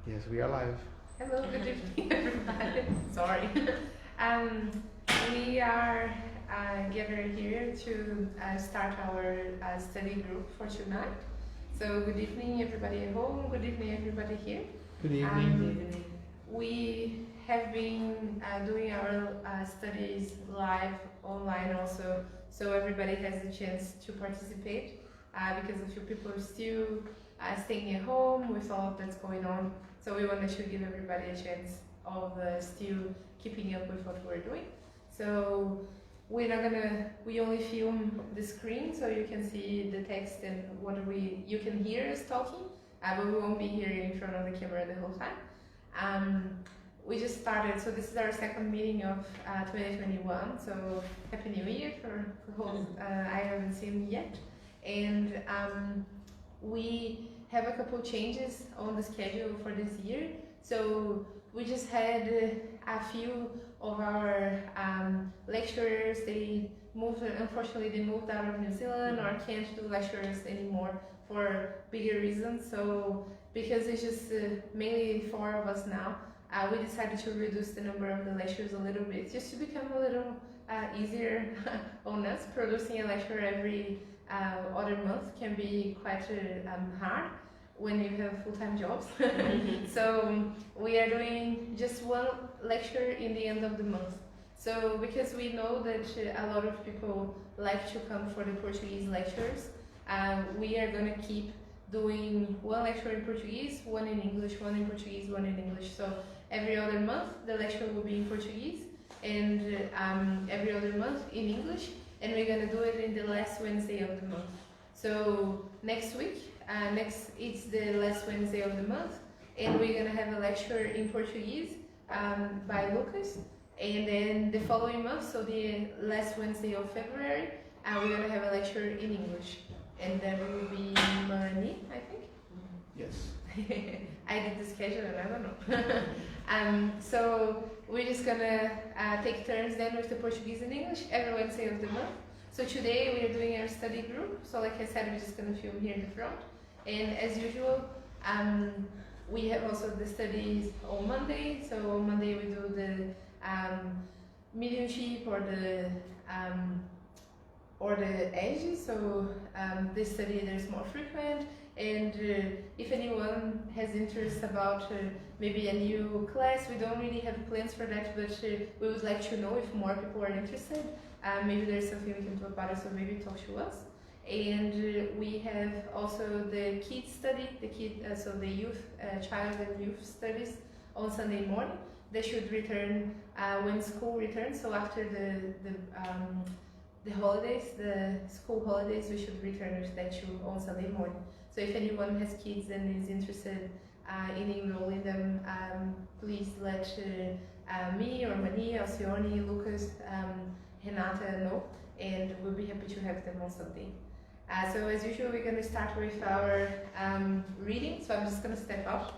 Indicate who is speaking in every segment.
Speaker 1: Yes, we are live.
Speaker 2: Hello, good evening, everybody. Sorry. We are gathered here to start our study group for tonight. So, good evening, everybody at home. Good evening, everybody here.
Speaker 1: Good evening.
Speaker 2: We have been doing our studies live online also, so everybody has a chance to participate because a few people are still staying at home with all that's going on. So we wanted to give everybody a chance of still keeping up with what we're doing. So we only film the screen so you can see the text and you can hear us talking, but we won't be here in front of the camera the whole time. We just started, so this is our second meeting of 2021, so Happy New Year for whole, I haven't seen yet. And we have a couple changes on the schedule for this year. So we just had a few of our lecturers, unfortunately they moved out of New Zealand or can't do lectures anymore for bigger reasons. So because it's just mainly 4 of us now, we decided to reduce the number of the lectures a little bit, just to become a little easier on us. Producing a lecture every other month can be quite hard when you have full-time jobs. So we are doing just one lecture in the end of the month. So because we know that a lot of people like to come for the Portuguese lectures, we are going to keep doing one lecture in Portuguese, one in English, one in Portuguese, one in English. So every other month the lecture will be in Portuguese and every other month in English, and we're going to do it in the last Wednesday of the month. So next week, it's the last Wednesday of the month, and we're going to have a lecture in Portuguese by Lucas, and then the following month, so the last Wednesday of February, we're going to have a lecture in English, and that will be Mani, I think?
Speaker 1: Yes.
Speaker 2: I did the schedule and I don't know. So we're just gonna take turns then with the Portuguese and English every Wednesday of the month. So today we are doing our study group. So like I said, we're just gonna film here in the front. And as usual, we have also the studies on Monday. So on Monday we do the mediumship or the edges. So this study is more frequent. And if anyone has interest about maybe a new class, we don't really have plans for that, but we would like to know if more people are interested. Maybe there's something we can do about it, so maybe talk to us. And we have also the kids study, so the youth, child and youth studies on Sunday morning. They should return when school returns, so after the holidays, the school holidays, we should return with that too on Sunday morning. So if anyone has kids and is interested in enrolling them, please let me or Mani, Alcione, Lucas, Renata know, and we'll be happy to have them on Sunday. So as usual, we're going to start with our reading, so I'm just going to step out.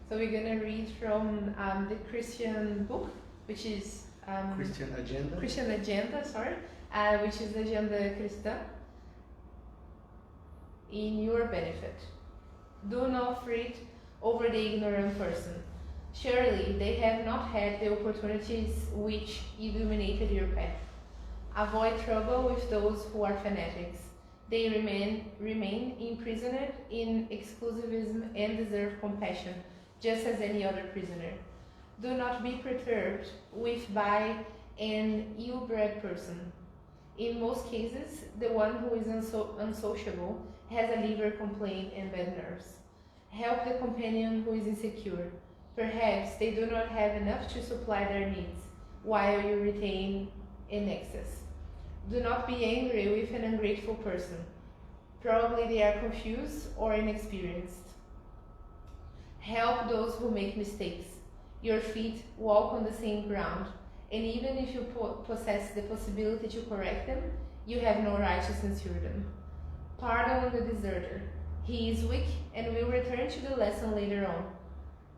Speaker 2: So we're going to read from the Christian book, which is
Speaker 1: Christian Agenda.
Speaker 2: Christian Agenda, which is Agenda Cristã, in your benefit. Do not fret over the ignorant person. Surely they have not had the opportunities which illuminated your path. Avoid trouble with those who are fanatics. They remain imprisoned in exclusivism and deserve compassion, just as any other prisoner. Do not be perturbed by an ill-bred person. In most cases, the one who is unsociable has a liver complaint and bad nerves. Help the companion who is insecure. Perhaps they do not have enough to supply their needs, while you retain an excess. Do not be angry with an ungrateful person. Probably they are confused or inexperienced. Help those who make mistakes. Your feet walk on the same ground, and even if you possess the possibility to correct them, you have no right to censure them. Pardon the deserter. He is weak and will return to the lesson later on.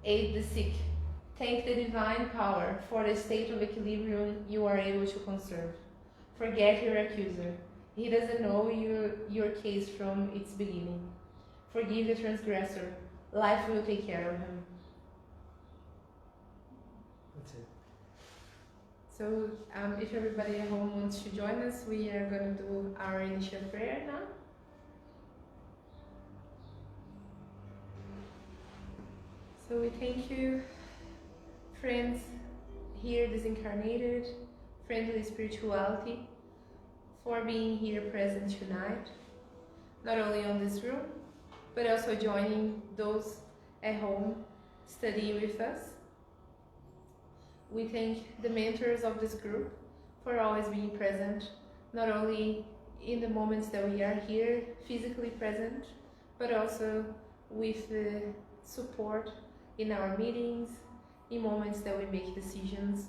Speaker 2: Aid the sick. Thank the divine power for the state of equilibrium you are able to conserve. Forget your accuser. He doesn't know your case from its beginning. Forgive the transgressor. Life will take care of him.
Speaker 1: That's it.
Speaker 2: So if everybody at home wants to join us, we are going to do our initial prayer now. So we thank you, friends here disincarnated, friendly spirituality, for being here present tonight, not only on this room, but also joining those at home studying with us. We thank the mentors of this group for always being present, not only in the moments that we are here physically present, but also with the support in our meetings, in moments that we make decisions,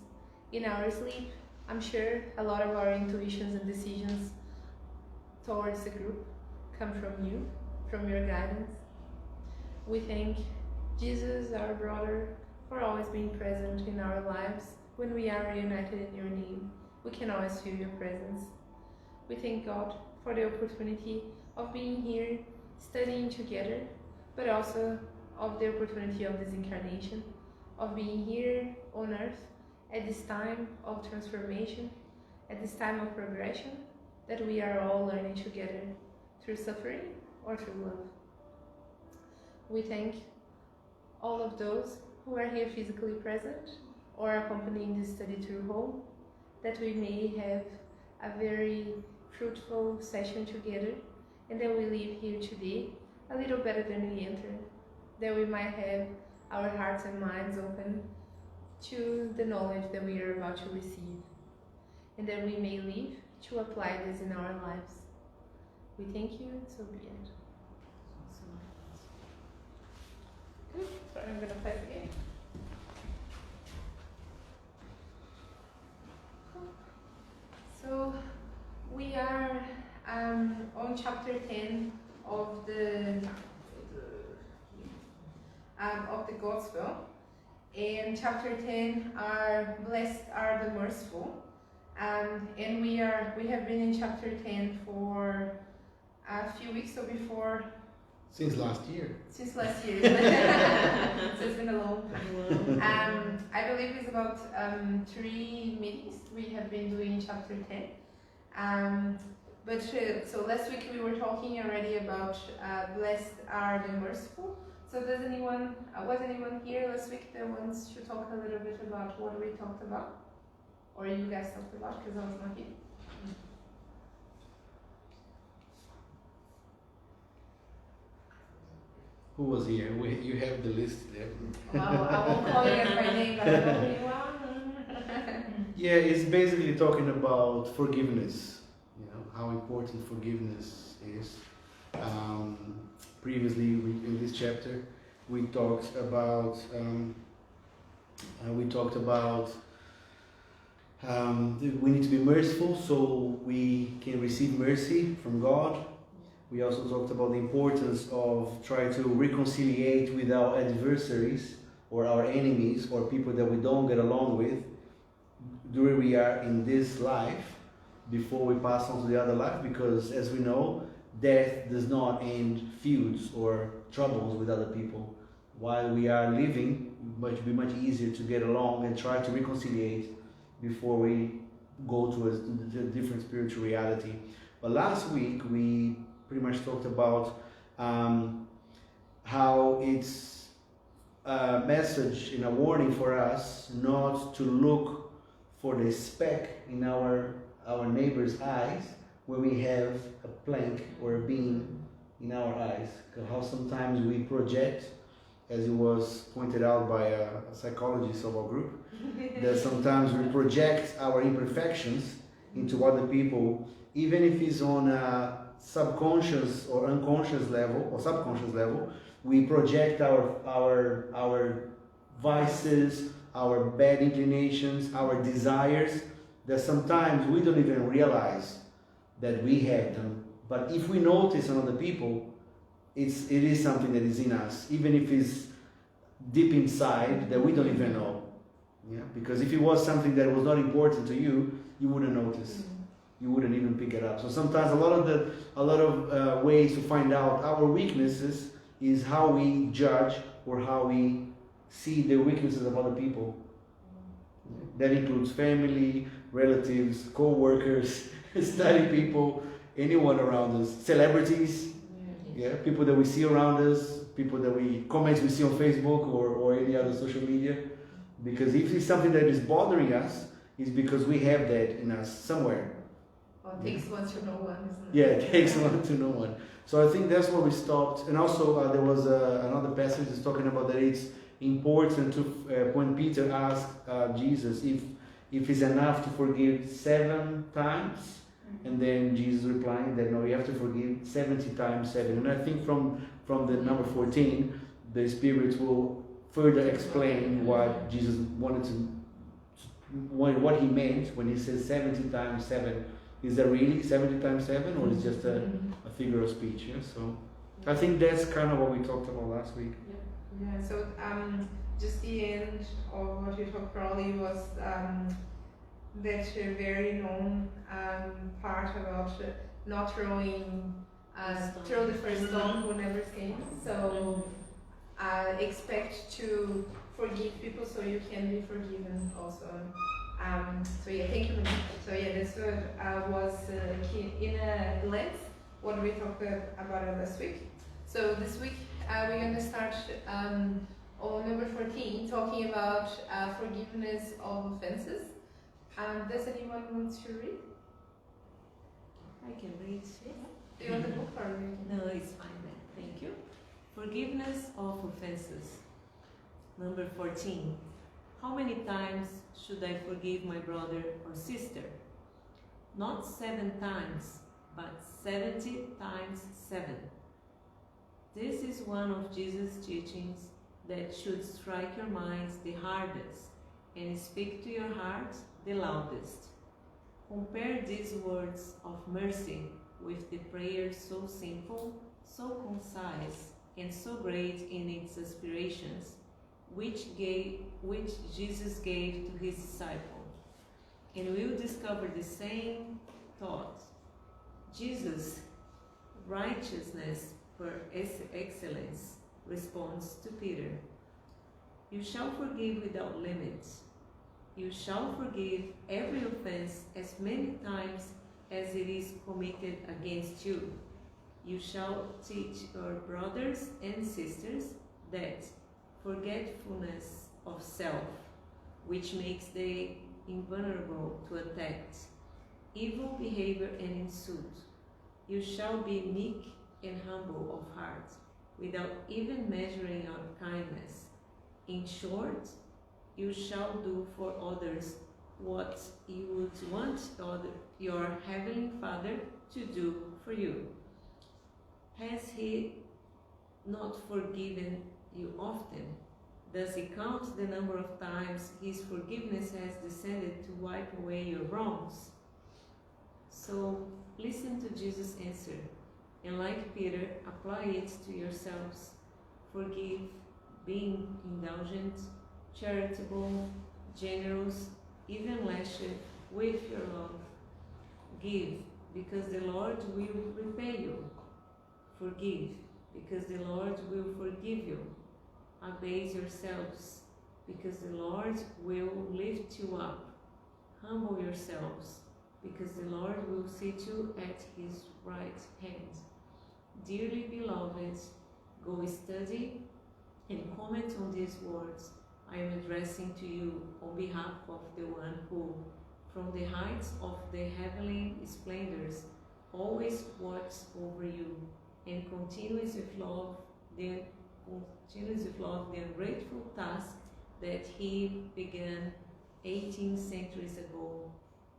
Speaker 2: in our sleep. I'm sure a lot of our intuitions and decisions towards the group come from you, from your guidance. We thank Jesus, our brother, for always being present in our lives. When we are reunited in your name, we can always feel your presence. We thank God for the opportunity of being here, studying together, but also of the opportunity of this incarnation, of being here on earth at this time of transformation, at this time of progression, that we are all learning together through suffering or through love. We thank all of those who are here physically present or accompanying this study through home, that we may have a very fruitful session together, and that we leave here today a little better than we entered, that we might have our hearts and minds open to the knowledge that we are about to receive, and that we may live to apply this in our lives. We thank you, and so be it. Good. Sorry, I'm going to play the game. So we are on chapter 10 of the Gospel, and chapter 10 are Blessed are the Merciful, and we have been in chapter 10 for a few weeks, so before.
Speaker 1: Since last year.
Speaker 2: Since last year. So it's been a long time. I believe it's about 3 meetings we have been doing in chapter 10. So last week we were talking already about Blessed are the Merciful. So was anyone here last week that wants to talk a little bit about what we talked about? Or you guys talked about, because I was not here.
Speaker 1: Who was here? You have the list there.
Speaker 2: Well, I won't call you guys by name, but I know who you are.
Speaker 1: Yeah, it's basically talking about forgiveness. You know how important forgiveness is. Previously, in this chapter, we talked about we need to be merciful so we can receive mercy from God. We also talked about the importance of trying to reconciliate with our adversaries or our enemies or people that we don't get along with during we are in this life before we pass on to the other life, because as we know, death does not end feuds or troubles with other people. While we are living, it would be much easier to get along and try to reconciliate before we go to a different spiritual reality. But last week we pretty much talked about how it's a message and a warning for us not to look for the speck in our neighbor's eyes when we have a plank or a beam in our eyes. How sometimes we project, as it was pointed out by a psychologist of our group, that sometimes we project our imperfections into other people, even if it's on a subconscious or unconscious level or subconscious level. We project our vices, our bad inclinations, our desires, that sometimes we don't even realize that we have them. But if we notice on other people, it is something that is in us, even if it's deep inside that we don't even know. Yeah, because if it was something that was not important to you, you wouldn't notice. you wouldn't even pick it up. So sometimes a lot of ways to find out our weaknesses is how we judge or how we see the weaknesses of other people. That includes family, relatives, co-workers, study people, anyone around us, celebrities, yeah, people that we see around us, people that comments we see on Facebook or any other social media. Because if it's something that is bothering us, it's because we have that in us somewhere.
Speaker 2: Or it takes one to know one, isn't it?
Speaker 1: Yeah, it takes one to know one. So I think that's where we stopped. And also there was another passage that's talking about that it's important to, when Peter asked Jesus if it's enough to forgive 7 times, and then Jesus replying that no, you have to forgive 70 times 7. And I think from the number 14, the Spirit will further explain what Jesus wanted to, what he meant when he says 70 times 7. Is that really 70 times 7, or is it just a figure of speech? Yeah? So I think that's kind of what we talked about last week.
Speaker 2: Yeah. So just the end of what you talked probably was that very known part about not throwing throw the first stone whenever seen. So expect to forgive people so you can be forgiven also. So yeah, thank you. So yeah, this was in a glance what we talked about last week. So this week we're going to start on number 14, talking about forgiveness of offenses. Does anyone want to read?
Speaker 3: I can read.
Speaker 2: Do you want the book or read?
Speaker 3: No, it's fine then. Thank you. Forgiveness of offenses. Number 14. How many times should I forgive my brother or sister? Not 7 times, but 70 times 7. This is one of Jesus' teachings that should strike your minds the hardest and speak to your heart the loudest. Compare these words of mercy with the prayer so simple, so concise, and so great in its aspirations, which Jesus gave to his disciple, and we'll discover the same thought. Jesus' righteousness per excellence responds to Peter. You shall forgive without limits. You shall forgive every offense as many times as it is committed against you. You shall teach your brothers and sisters that forgetfulness of self, which makes them invulnerable to attacks, evil behavior and insult. You shall be meek and humble of heart, without even measuring out kindness. In short, you shall do for others what you would want your heavenly Father to do for you. Has he not forgiven you often? Does he count the number of times his forgiveness has descended to wipe away your wrongs? So listen to Jesus' answer, and like Peter, apply it to yourselves. Forgive, being indulgent, charitable, generous, even lashed with your love. Give, because the Lord will repay you. Forgive, because the Lord will forgive you. Abase yourselves, because the Lord will lift you up. Humble yourselves, because the Lord will sit you at his right hand. Dearly beloved, go study and comment on these words I am addressing to you on behalf of the one who, from the heights of the heavenly splendors, always watches over you and continues with love the ungrateful task that he began 18 centuries ago.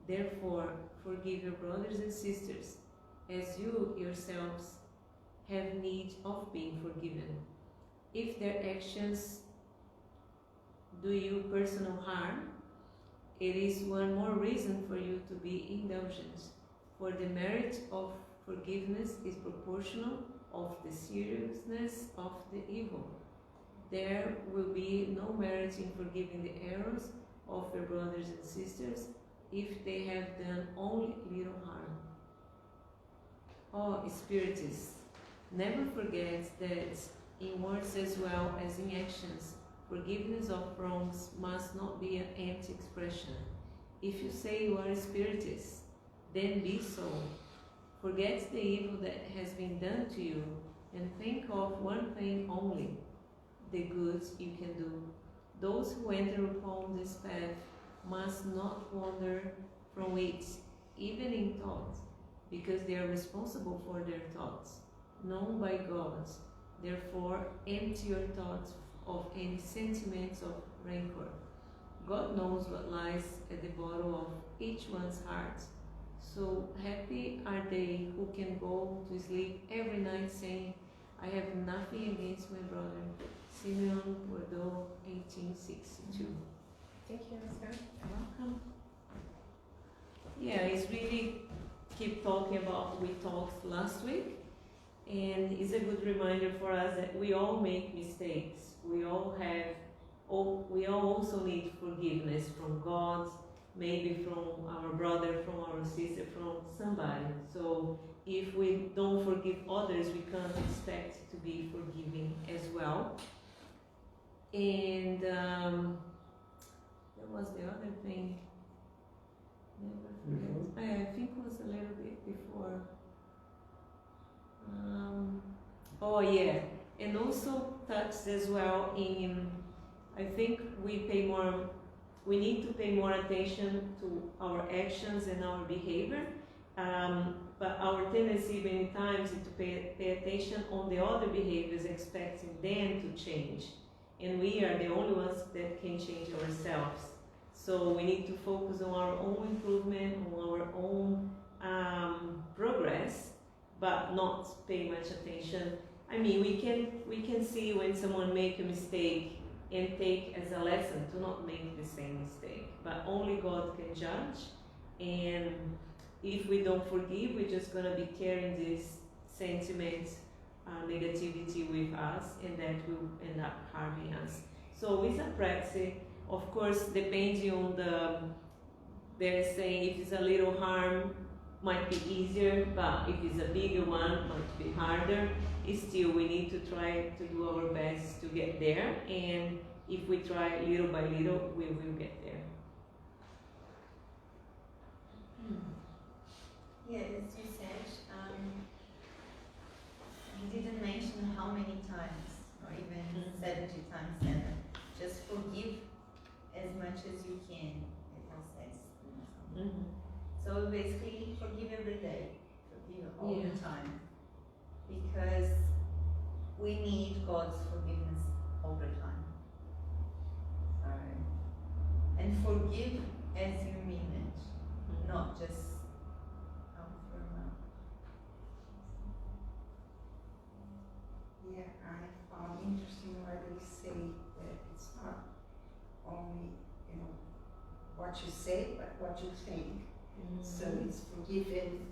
Speaker 3: Therefore, forgive your brothers and sisters, as you yourselves have need of being forgiven. If their actions do you personal harm, it is one more reason for you to be indulgent, for the merit of forgiveness is proportional of the seriousness of the evil. There will be no merit in forgiving the errors of your brothers and sisters, if they have done only little harm. Oh, Spiritists, never forget that in words as well as in actions, forgiveness of wrongs must not be an empty expression. If you say you are a Spiritist, then be so. Forget the evil that has been done to you and think of one thing only, the good you can do. Those who enter upon this path must not wander from it, even in thought, because they are responsible for their thoughts, known by God. Therefore, empty your thoughts of any sentiments of rancor. God knows what lies at the bottom of each one's heart. So happy are they who can go to sleep every night saying, I have nothing against my brother. Simeon Bordeaux, 1862.
Speaker 2: Thank you, sir.
Speaker 3: You're welcome. Yeah, it's really keep talking about we talked last week, and it's a good reminder for us that we all make mistakes. We all also need forgiveness from God, maybe from our brother, from our sister, from somebody. So if we don't forgive others, we can't expect to be forgiving as well. And there was the other thing. Never forget. I think it was a little bit before. Oh yeah, and also touched as well in. I think we need to pay more attention to our actions and our behavior. But our tendency many times is to pay attention on the other behaviors, expecting them to change. And we are the only ones that can change ourselves. So we need to focus on our own improvement, on our own progress, but not pay much attention. I mean, we can see when someone make a mistake and take as a lesson to not make the same mistake. But only God can judge. And if we don't forgive, we're just gonna be carrying this sentiment, negativity with us, and that will end up harming us. So it's a practice, of course, depending on they're saying if it's a little harm, might be easier, but if it's a bigger one, might be harder. Still, we need to try to do our best to get there, and if we try little by little, we will get there.
Speaker 4: Yeah, as you said, you didn't mention how many times, or even 70 times 7. Just forgive as much as you can, it says. So basically, forgive every day, forgive all the time, because we need God's forgiveness all the time. And forgive as you mean it, not just for a mouth.
Speaker 5: Yeah, I found interesting where they say that it's not only, what you say, but what you think. So it's forgiven,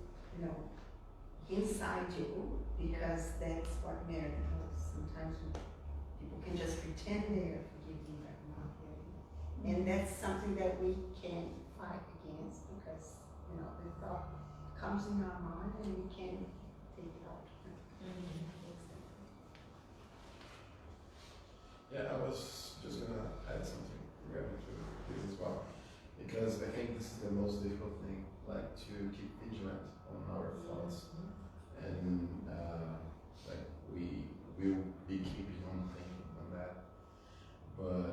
Speaker 5: inside you, because that's what matters. Sometimes people can just pretend they're forgiving, but not really. And that's something that we can fight against, because, the thought comes in our mind and we can take it out.
Speaker 6: Yeah, I was just gonna add something regarding to this as well, because I think this is the most difficult thing, like to keep vigilant on our thoughts, and like we will be keeping on thinking on that. But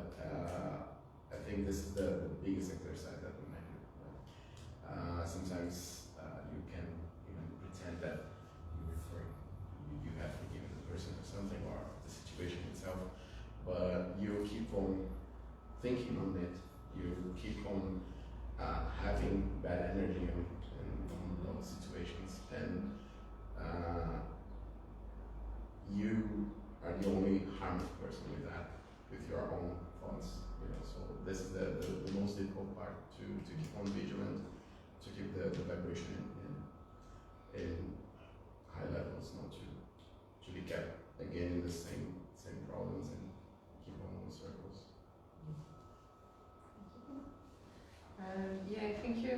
Speaker 6: I think this is the biggest exercise that we might do. Sometimes you can even pretend that you have forgiven the person or something, or the situation itself, but you keep on thinking on it. You keep on having bad energy on those situations, and you are the only harmed person with that, with your own thoughts. So this is the most difficult part, to keep on vigilant, to keep the vibration in high levels, not to be kept again in the same problems and keep on in circles.
Speaker 2: Yeah, I think you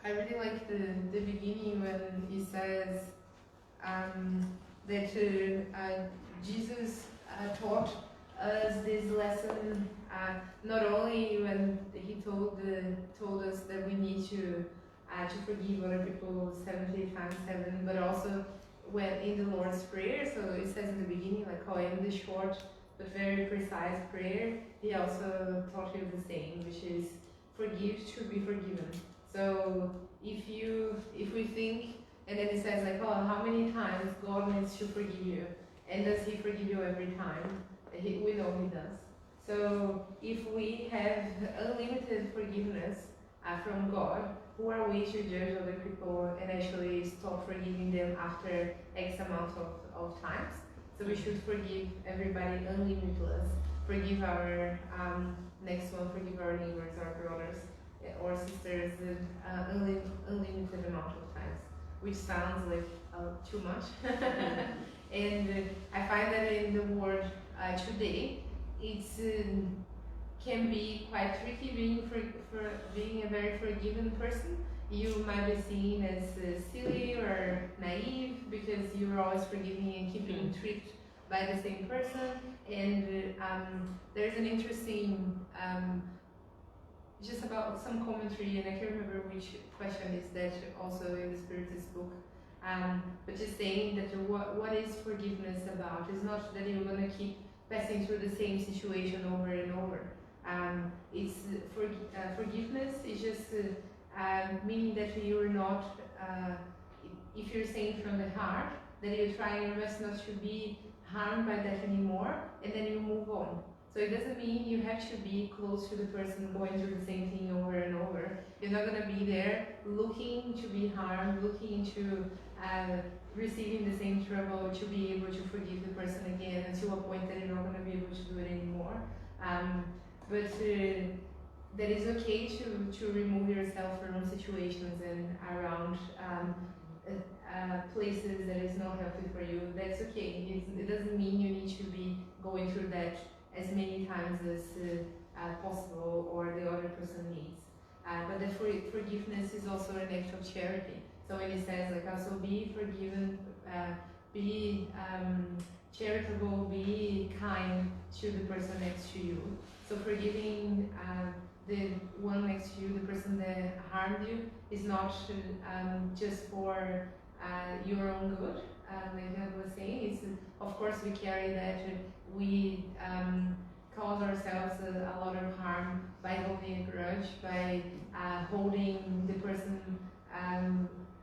Speaker 2: I really like the beginning when he says that Jesus taught us this lesson not only when he told us that we need to forgive other people 70 times 7, but also when in the Lord's Prayer. So it says in the beginning, like how in the short but very precise prayer, he also taught you the same, which is forgive to be forgiven. So if we think, and then it says like, oh, how many times God needs to forgive you, and does He forgive you every time? We know He does. So if we have unlimited forgiveness from God, who are we to judge other people and actually stop forgiving them after X amount of times? So we should forgive everybody unlimitless. Forgive our next one, forgive our neighbors, our brothers or sisters, unlimited amount of times, which sounds like too much. And I find that in the world today, it's can be quite tricky being a very forgiving person. You might be seen as silly or naive because you're always forgiving and keeping tripped by the same person. And there's an interesting, just about some commentary, and I can't remember which question is that also in the Spiritism book, but just saying that what is forgiveness about? It's not that you're going to keep passing through the same situation over and over. It's forgiveness is just meaning that you're not, if you're saying from the heart, that you're trying your best not to be harmed by that anymore, and then you move on. So it doesn't mean you have to be close to the person going through the same thing over and over. You're not going to be there looking to be harmed, looking to receiving the same trouble, to be able to forgive the person again until a point that you're not going to be able to do it anymore. But that is okay to remove yourself from situations and around places that is not healthy for you. That's okay. It doesn't mean you need to be going through that as many times as possible or the other person needs. But the forgiveness is also an act of charity. So when it says like also be forgiven, be charitable, be kind to the person next to you. So forgiving the one next to you, the person that harmed you, is not just for your own good. Like I was saying, it's of course we carry that we cause ourselves a lot of harm by holding a grudge, by holding the person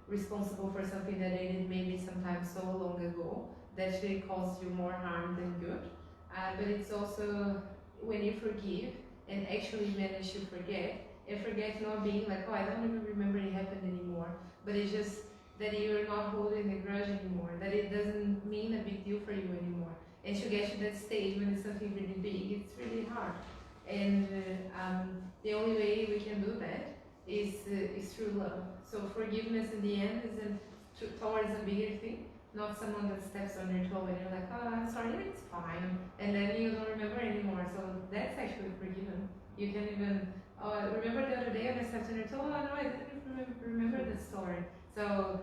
Speaker 2: responsible for something that they did maybe sometimes so long ago that actually caused you more harm than good. But it's also when you forgive and actually manage to forget, and forget not being like, oh, I don't even remember it happened anymore, but it's just that you're not holding a grudge anymore, that it doesn't mean a big deal for you anymore. And to get to that stage when it's something really big, it's really hard. And the only way we can do that is through love. So forgiveness in the end is towards a bigger thing, not someone that steps on your toe and you're like, oh, I'm sorry, it's fine. And then you don't remember anymore. So that's actually forgiven. You can even, oh, remember the other day when I stepped on your toe? Oh, no, I didn't remember the story. So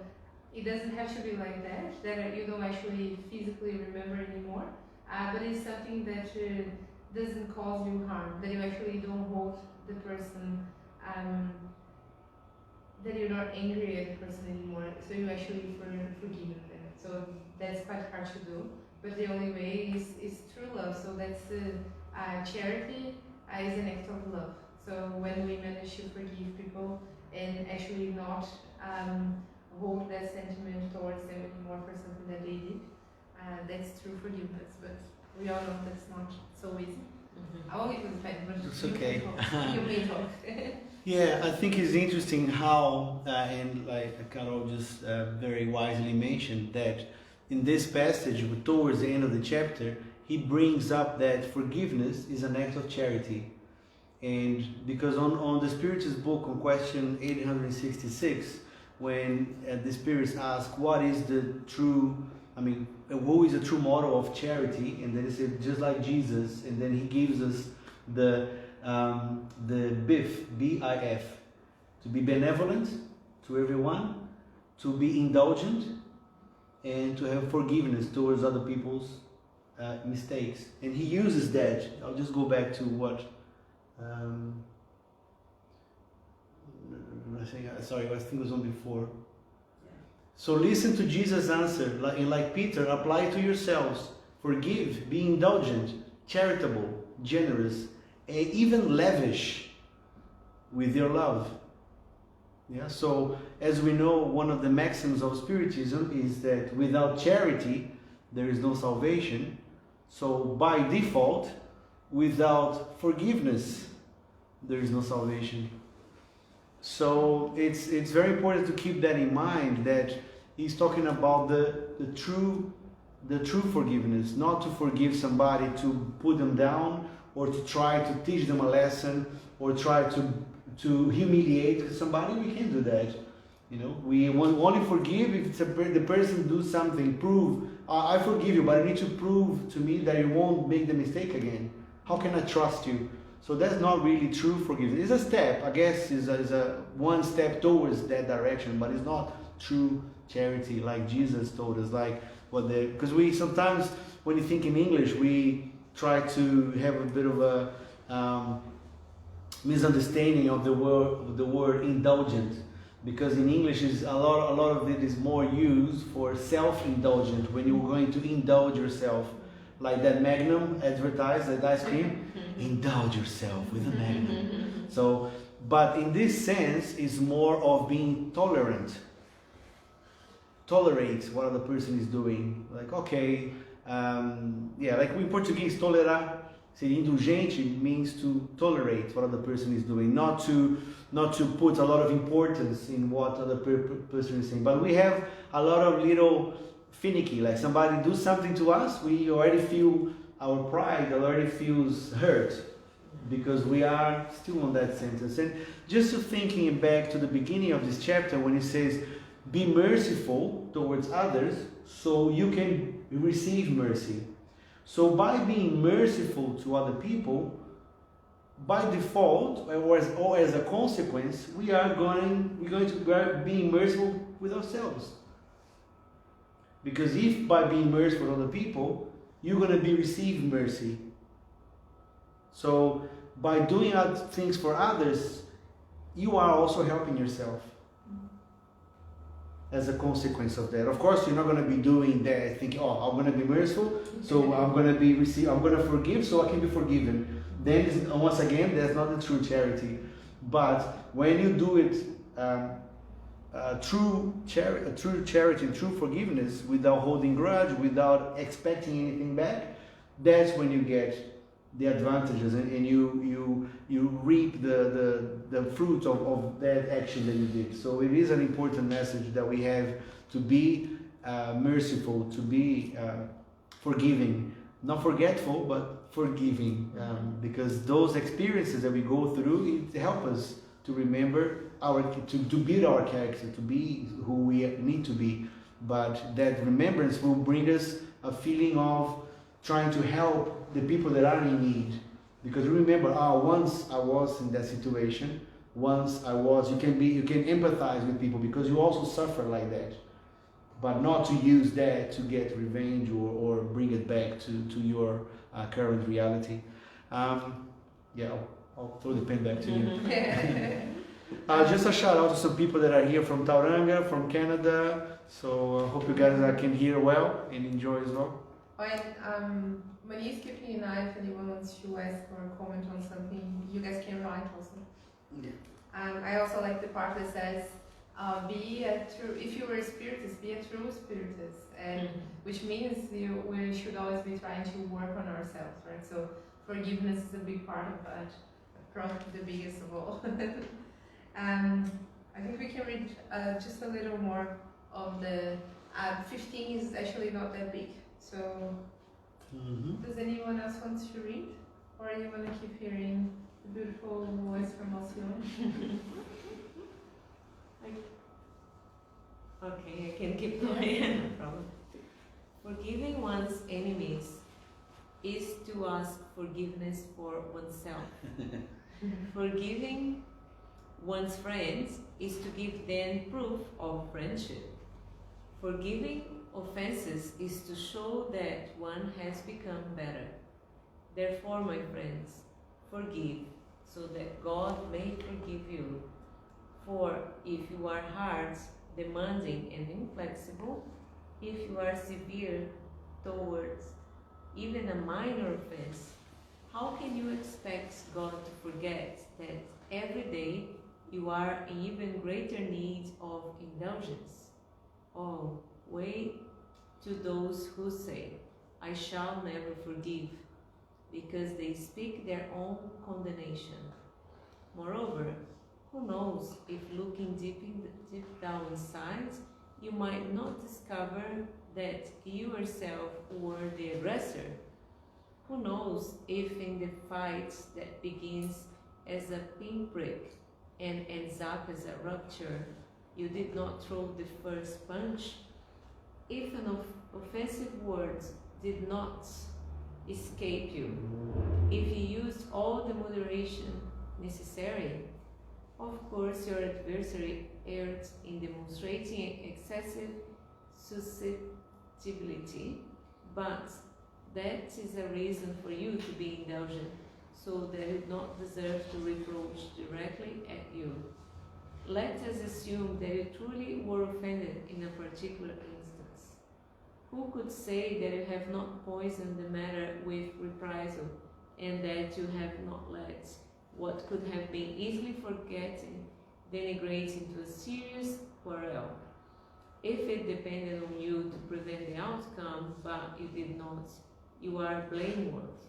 Speaker 2: it doesn't have to be like that you don't actually physically remember anymore. But it's something that doesn't cause you harm, that you actually don't hold the person, that you're not angry at the person anymore, so you actually forgive them. So that's quite hard to do, but the only way is through love. So that's charity is an act of love. So when we manage to forgive people and actually not hold that sentiment towards them anymore for something that they did, that's true forgiveness. But we all know that's not so easy. I won't get to the pen, but
Speaker 1: it's okay.
Speaker 2: You may talk.
Speaker 1: Yeah, I think it's interesting how, and like Carol just very wisely mentioned, that in this passage, towards the end of the chapter, he brings up that forgiveness is an act of charity. And because on the Spiritism book, on question 866, when the Spirits ask what is the true, who is the true model of charity, and then he said just like Jesus, and then he gives us the BIF, B-I-F. to be benevolent to everyone, to be indulgent, and to have forgiveness towards other people's mistakes. And he uses that. I'll just go back to what I think it was on before. So listen to Jesus' answer, like Peter, apply it to yourselves. Forgive, be indulgent, charitable, generous, and even lavish with your love. Yeah. So as we know, one of the maxims of Spiritism is that without charity, there is no salvation. So by default, without forgiveness, there is no salvation. So it's very important to keep that in mind, that he's talking about the true forgiveness, not to forgive somebody to put them down, or to try to teach them a lesson, or try to humiliate somebody. We can't do that. You know, we only forgive if the person do something, prove, I forgive you, but I need to prove to me that you won't make the mistake again. How can I trust you? So that's not really true forgiveness. It's a step, I guess, is a one step towards that direction, but it's not true charity like Jesus told us. Because we sometimes, when you think in English, we try to have a bit of a misunderstanding of the word indulgent, because in English is a lot of it is more used for self-indulgent, when you're going to indulge yourself, like that Magnum advertised, that ice cream. Indulge yourself with a Magnum. So, but in this sense, it's more of being tolerant. Tolerate what other person is doing. Like, okay, like in Portuguese, tolerar, ser indulgente means to tolerate what other person is doing, not to put a lot of importance in what other person is saying. But we have a lot of little finicky, like somebody do something to us, we already feel our pride already feels hurt, because we are still on that sentence. And just to thinking back to the beginning of this chapter, when it says, be merciful towards others so you can receive mercy. So by being merciful to other people, by default or as a consequence, we are going to be merciful with ourselves. Because if by being merciful to other people, you're going to be receiving mercy. So by doing things for others, you are also helping yourself as a consequence of that. Of course, you're not going to be doing that thinking, I'm going to be merciful, so I'm going to forgive so I can be forgiven. Then once again, that's not the true charity. But when you do it true charity, true forgiveness, without holding grudge, without expecting anything back, that's when you get the advantages, and you reap the fruit of that action that you did. So it is an important message that we have, to be merciful, to be forgiving, not forgetful, but forgiving, because those experiences that we go through, it help us to remember to build our character, to be who we need to be. But that remembrance will bring us a feeling of trying to help the people that are in need. Because remember, once I was in that situation, you can empathize with people because you also suffer like that. But not to use that to get revenge or bring it back to your current reality. I'll throw the pen back to you. Just a shout out to some people that are here from Tauranga, from Canada. So I hope you guys can hear well and enjoy as well.
Speaker 2: When you're skipping a night, if anyone wants to ask or comment on something, you guys can write also.
Speaker 1: Yeah.
Speaker 2: I also like the part that says, if you were a spiritist, be a true spiritist, and which means we should always be trying to work on ourselves, right? So forgiveness is a big part of that, probably the biggest of all. I think we can read just a little more of the 15 is actually not that big. So does anyone else want to read, or you want to keep hearing the beautiful voice from Alcione?
Speaker 3: Okay, I can keep going, no problem. Forgiving one's enemies is to ask forgiveness for oneself. Forgiving one's friends is to give them proof of friendship. Forgiving offenses is to show that one has become better. Therefore, my friends, forgive, so that God may forgive you. For if you are hard, demanding, and inflexible, if you are severe towards even a minor offense, how can you expect God to forget that every day you are in even greater need of indulgence? Oh, woe to those who say, I shall never forgive, because they speak their own condemnation. Moreover, who knows if looking deep down inside, you might not discover that you yourself were the aggressor? Who knows if in the fight that begins as a pinprick and ends up as a rupture, you did not throw the first punch? If an offensive word did not escape you, if you used all the moderation necessary, of course your adversary erred in demonstrating excessive susceptibility, but that is a reason for you to be indulgent, so that you do not deserve to reproach directly at you. Let us assume that you truly were offended in a particular instance. Who could say that you have not poisoned the matter with reprisal, and that you have not let what could have been easily forgotten degenerate into a serious quarrel? If it depended on you to prevent the outcome, but you did not, you are blameworthy.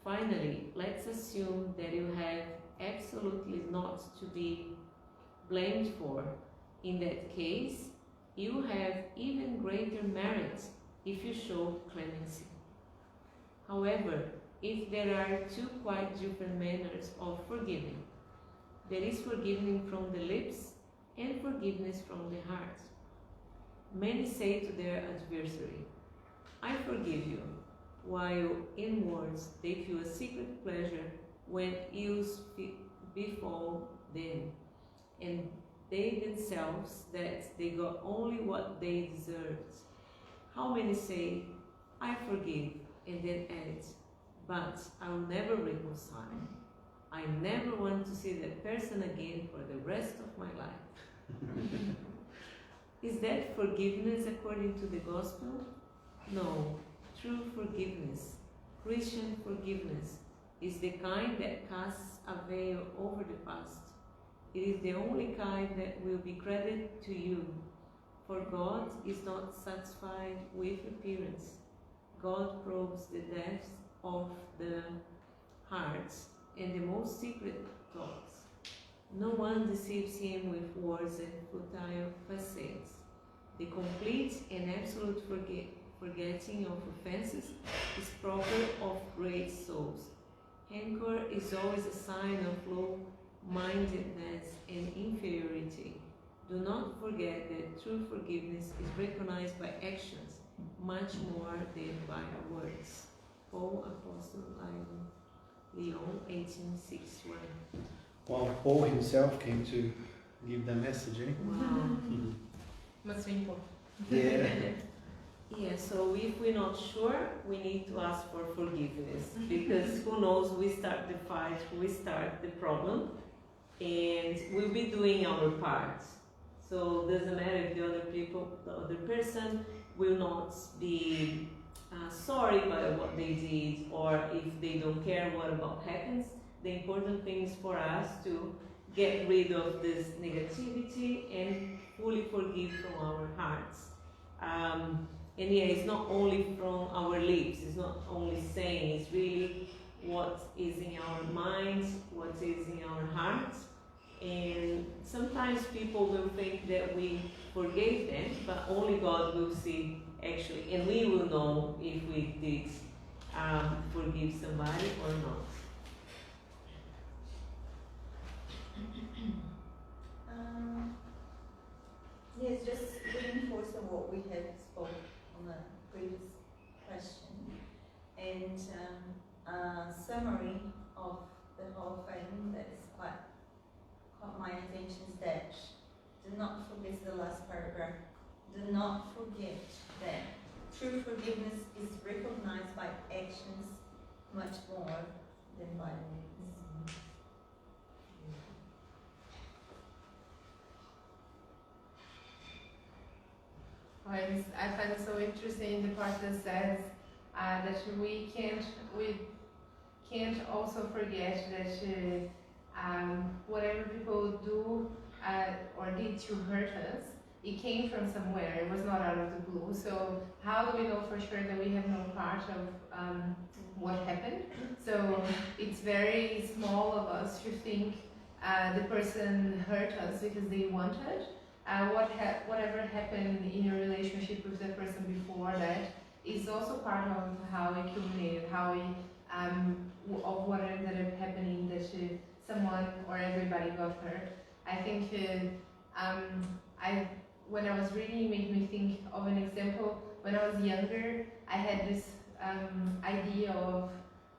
Speaker 3: Finally, let's assume that you have absolutely not to be blamed for. In that case, you have even greater merit if you show clemency. However, if there are two quite different manners of forgiving, there is forgiving from the lips and forgiveness from the heart. Many say to their adversary, I forgive you, while in words they feel a secret pleasure when ills befall them, and they themselves that they got only what they deserved. How many say, I forgive, and then add, but I will never reconcile. I never want to see that person again for the rest of my life. Is that forgiveness according to the gospel? No. True forgiveness, Christian forgiveness, is the kind that casts a veil over the past. It is the only kind that will be credited to you, for God is not satisfied with appearance. God probes the depths of the hearts and the most secret thoughts. No one deceives him with words and futile facades. The complete and absolute forgetting of offenses is proper of great souls. Rancor is always a sign of low-mindedness and inferiority. Do not forget that true forgiveness is recognized by actions much more than by words. Paul, Apostle Lyon, 1861.
Speaker 1: Well, Paul himself came to give the message, eh?
Speaker 3: Wow.
Speaker 2: Must be important.
Speaker 1: Yeah.
Speaker 3: Yeah, so if we're not sure, we need to ask for forgiveness, because who knows, we start the fight, we start the problem, and we'll be doing our part. So it doesn't matter if the other person will not be sorry about what they did, or if they don't care what about happens. The important thing is for us to get rid of this negativity and fully forgive from our hearts. And yeah, it's not only from our lips, it's not only saying, it's really what is in our minds, what is in our hearts. And sometimes people will think that we forgave them, but only God will see actually, and we will know if we did forgive somebody or not.
Speaker 4: Yes, just reinforcing what we had spoken on the previous question, and a summary of the whole thing that is quite caught my do not forget, the last paragraph, do not forget that true forgiveness is recognized by actions much more than by words.
Speaker 2: I find it so interesting the part that says that we can't also forget that whatever people do or did to hurt us, it came from somewhere. It was not out of the blue. So how do we know for sure that we have no part of what happened? So it's very small of us to think the person hurt us because they wanted. Whatever happened in your relationship with the person before that is also part of how it culminated, how it, of what ended up happening that someone or everybody got hurt. I think when I was reading, it made me think of an example. When I was younger, I had this idea of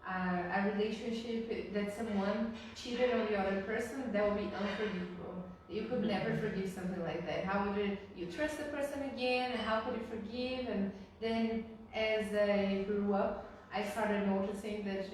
Speaker 2: a relationship that someone cheated on the other person, that would be unforgivable. You could never forgive something like that. How would you trust the person again? How could you forgive? And then as I grew up, I started noticing that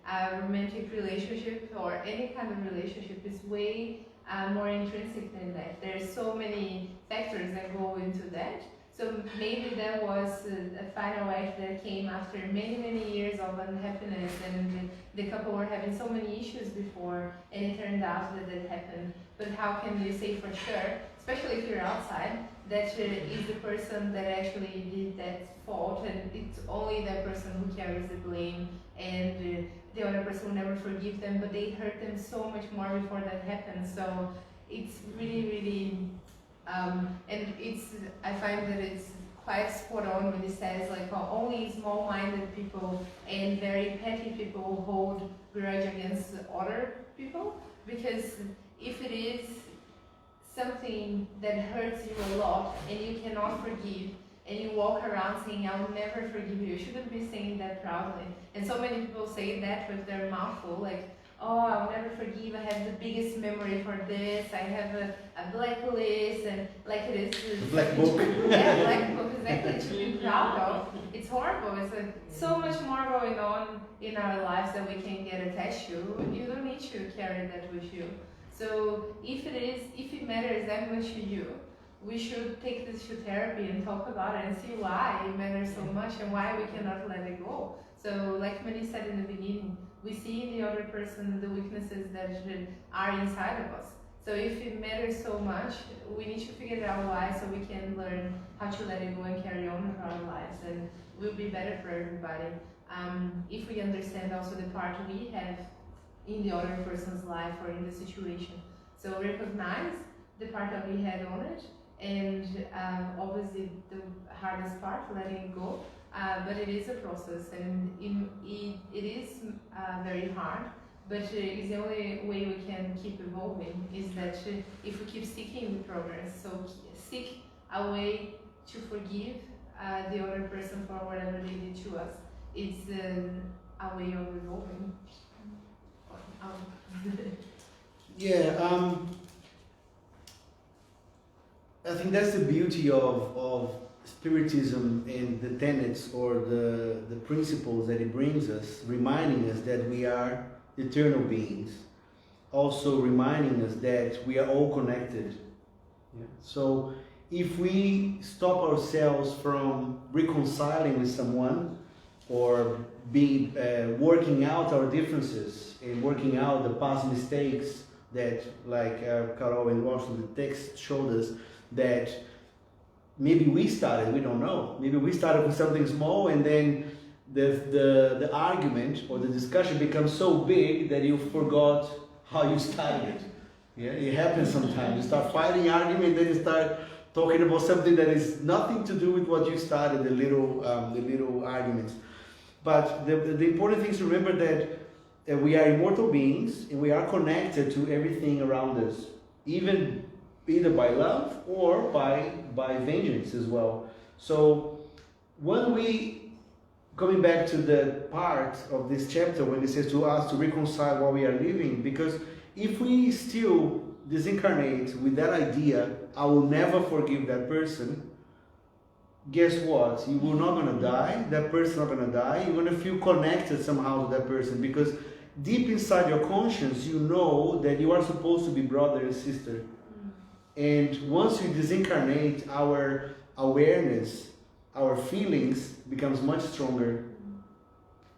Speaker 2: a romantic relationship or any kind of relationship is way more intrinsic than that. There's so many factors that go into that. So maybe that was a final act that came after many, many years of unhappiness, and the couple were having so many issues before, and it turned out that it happened. But how can you say for sure, especially if you're outside, that is the person that actually did that fault, and it's only that person who carries the blame, and the other person will never forgive them, but they hurt them so much more before that happened. So it's really, really, and I find that it's quite spot on when it says like only small-minded people and very petty people hold grudge against other people, because if it is something that hurts you a lot and you cannot forgive, and you walk around saying, I will never forgive you, you shouldn't be saying that proudly. And so many people say that with their mouth full, like, oh, I'll never forgive, I have the biggest memory for this, I have a blacklist, and like it is...
Speaker 1: Black book.
Speaker 2: Yeah, black book, exactly, to be proud of. It's horrible. It's like so much more going on in our lives that we can get attached to. You don't need to carry that with you. So if it matters that much to you, we should take this to therapy and talk about it and see why it matters so much and why we cannot let it go. So like Manny said in the beginning, we see in the other person the weaknesses that are inside of us. So if it matters so much, we need to figure out why, so we can learn how to let it go and carry on with our lives, and we'll be better for everybody. If we understand also the part we have in the other person's life or in the situation. So recognize the part that we had on it, and obviously the hardest part, letting it go. But it is a process, and it is very hard, but it's the only way we can keep evolving, is that if we keep seeking the progress. So seek a way to forgive the other person for whatever they did to us. It's a way of evolving.
Speaker 1: Yeah, I think that's the beauty of Spiritism and the tenets or the principles that it brings us, reminding us that we are eternal beings, also reminding us that we are all connected. Yeah. So if we stop ourselves from reconciling with someone or working out our differences and working out the past mistakes that, like Carol and Ross in the text showed us, that maybe we started, we don't know. Maybe we started with something small, and then the argument or the discussion becomes so big that you forgot how you started. Yeah, it happens sometimes. You start fighting, arguing, then you start talking about something that is nothing to do with what you started, the little arguments. But the important thing is to remember that we are immortal beings and we are connected to everything around us, either by love or by vengeance as well. So when we, coming back to the part of this chapter when it says to us to reconcile what we are living, because if we still disincarnate with that idea, I will never forgive that person, guess what? You will not gonna die, that person's not gonna die, you're gonna feel connected somehow to that person, because deep inside your conscience, you know that you are supposed to be brother and sister. And once we disincarnate, our awareness, our feelings becomes much stronger,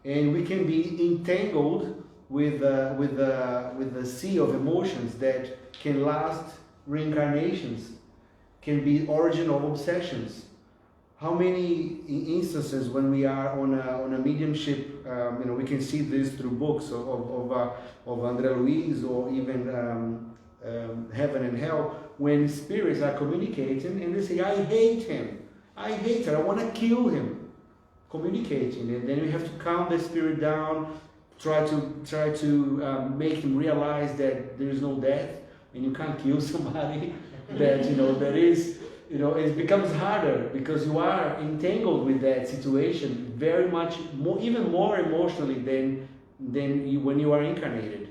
Speaker 1: and we can be entangled with the sea of emotions that can last reincarnations, can be origin of obsessions. How many instances when we are on a mediumship, we can see this through books of André Luiz, or even Heaven and Hell, when spirits are communicating and they say, I hate him, I hate her, I want to kill him, communicating, and then we have to calm the spirit down, try to make him realize that there is no death, and you can't kill somebody that that is. It becomes harder because you are entangled with that situation very much more, even more emotionally than when you are incarnated.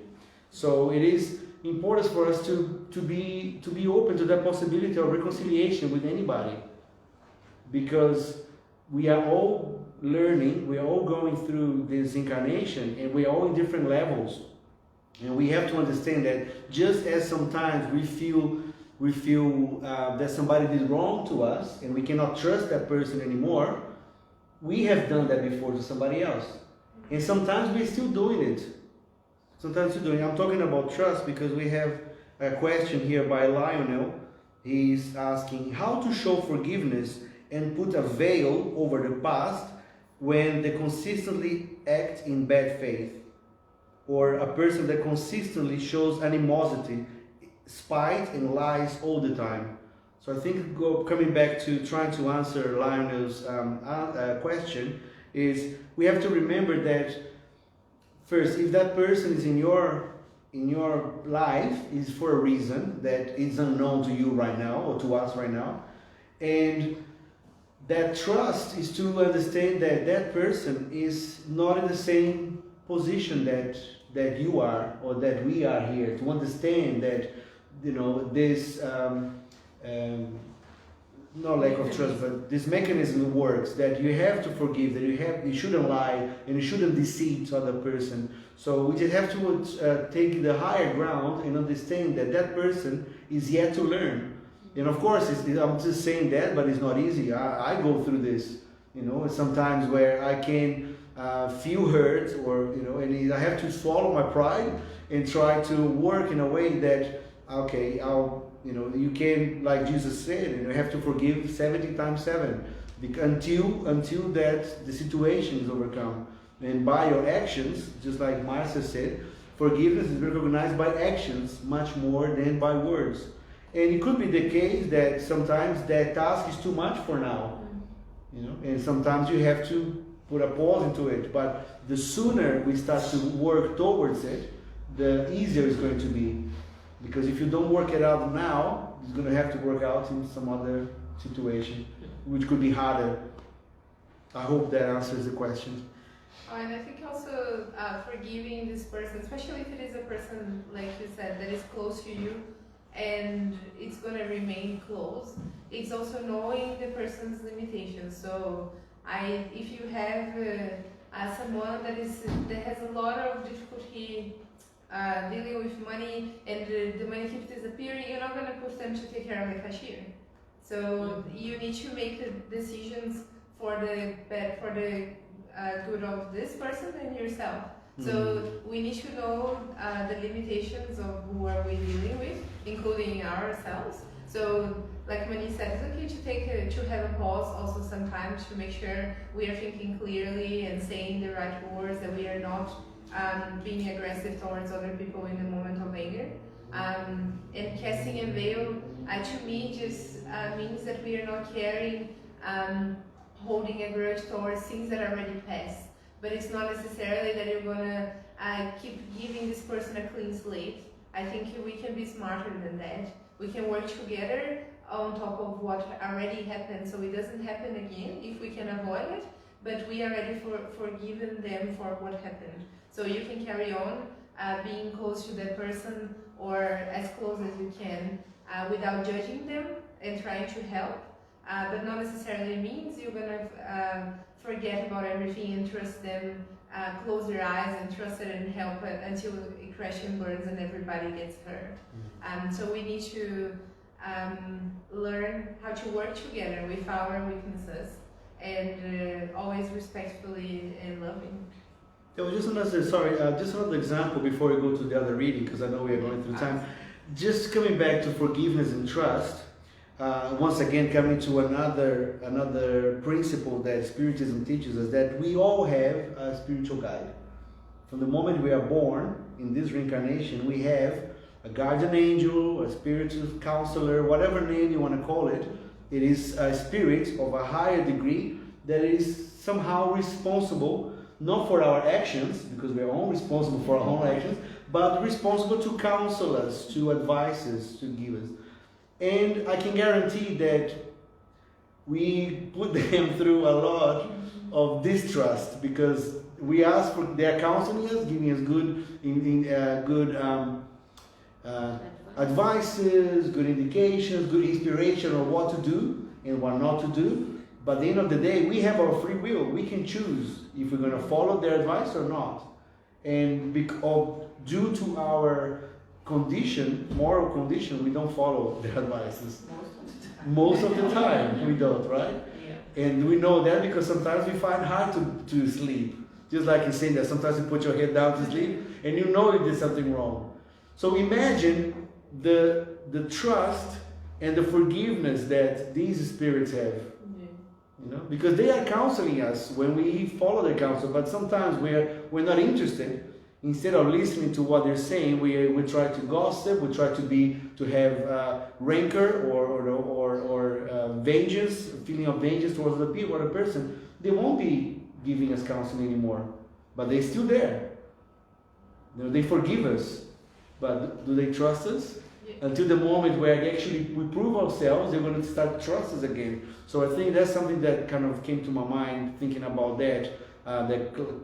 Speaker 1: So it is important for us to be open to the possibility of reconciliation with anybody, because we are all learning, we are all going through this incarnation, and we are all in different levels, and we have to understand that just as sometimes we feel that somebody did wrong to us and we cannot trust that person anymore, we have done that before to somebody else, and sometimes we're still doing it. I'm talking about trust because we have a question here by Lionel. He's asking how to show forgiveness and put a veil over the past when they consistently act in bad faith, or a person that consistently shows animosity, spite and lies all the time. So I think coming back to trying to answer Lionel's question, is we have to remember that first, if that person is in your life, is for a reason that is unknown to you right now or to us right now, and that trust is to understand that that person is not in the same position that you are or that we are here, to understand that this no lack of trust, but this mechanism works, that you have to forgive, that you shouldn't lie and you shouldn't deceive the other person. So we just have to take the higher ground and understand that that person is yet to learn. And of course, I'm just saying that, but it's not easy. I go through this, sometimes where I can feel hurt, or and I have to swallow my pride and try to work in a way that, okay, you can, like Jesus said, you have to forgive 70 times 7 until that the situation is overcome. And by your actions, just like Marcia said, forgiveness is recognized by actions much more than by words. And it could be the case that sometimes that task is too much for now, and sometimes you have to put a pause into it. But the sooner we start to work towards it, the easier it's going to be. Because if you don't work it out now, it's going to have to work out in some other situation, which could be harder. I hope that answers the question.
Speaker 2: And I think also forgiving this person, especially if it is a person, like you said, that is close to you and it's going to remain close, it's also knowing the person's limitations. So if you have someone that has a lot of difficulty dealing with money, and the money keeps disappearing, you're not going to push them to take care of the cashier. So you need to make decisions for the good of this person and yourself. So we need to know the limitations of who are we dealing with, including ourselves. So, like Mani said, it's okay to have a pause also sometimes to make sure we are thinking clearly and saying the right words, that we are not being aggressive towards other people in the moment of anger. And casting a veil, to me, just means that we are not carrying, holding a grudge towards things that are already past. But it's not necessarily that you're gonna keep giving this person a clean slate. I think we can be smarter than that. We can work together on top of what already happened, so it doesn't happen again if we can avoid it. But we are ready for forgiving them for what happened. So you can carry on being close to that person or as close as you can without judging them and trying to help. But not necessarily means you're gonna forget about everything and trust them, close your eyes and trust it and help it until it crashes and burns and everybody gets hurt. So we need to learn how to work together with our weaknesses and always respectfully and loving.
Speaker 1: There was just another example before we go to the other reading, because I know we are going through time. Just coming back to forgiveness and trust, once again coming to another principle that Spiritism teaches us, that we all have a spiritual guide. From the moment we are born in this reincarnation, we have a guardian angel, a spiritual counselor, whatever name you want to call it. It is a spirit of a higher degree that is somehow responsible, not for our actions, because we are all responsible for our own actions, but responsible to counsel us, to advise us, to give us. And I can guarantee that we put them through a lot of distrust, because we ask for their counseling us, giving us good advices, good indications, good inspiration of what to do and what not to do. But at the end of the day, we have our free will. We can choose if we're going to follow their advice or not. And due to our moral condition, we don't follow their advices. Most of the time, we don't, right?
Speaker 3: Yeah.
Speaker 1: And we know that because sometimes we find hard to sleep. Just like you saying that sometimes you put your head down to sleep and you know you did something wrong. So imagine the trust and the forgiveness that these spirits have. You know, because they are counseling us when we follow their counsel, but sometimes we're not interested. Instead of listening to what they're saying, we try to gossip, we try to have rancor or vengeance, feeling of vengeance towards the people or the person. They won't be giving us counseling anymore, but they're still there. You know, they forgive us, but do they trust us? Yeah. Until the moment where we prove ourselves, they're going to start to trust us again. So I think that's something that kind of came to my mind thinking about that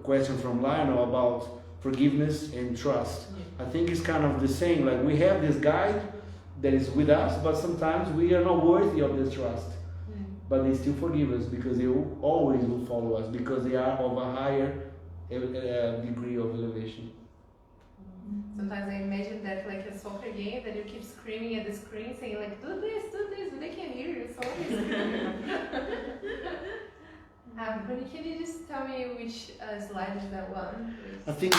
Speaker 1: question from Lionel about forgiveness and trust. Yeah. I think it's kind of the same. Like we have this guide that is with us, but sometimes we are not worthy of this trust. Yeah. But they still forgive us because they always will follow us because they are of a higher degree of elevation.
Speaker 2: Sometimes I imagine that like a soccer game that you keep screaming at the screen saying like do this, but they can't hear you, so always screaming. But can you just tell me which slide is that one?
Speaker 1: I think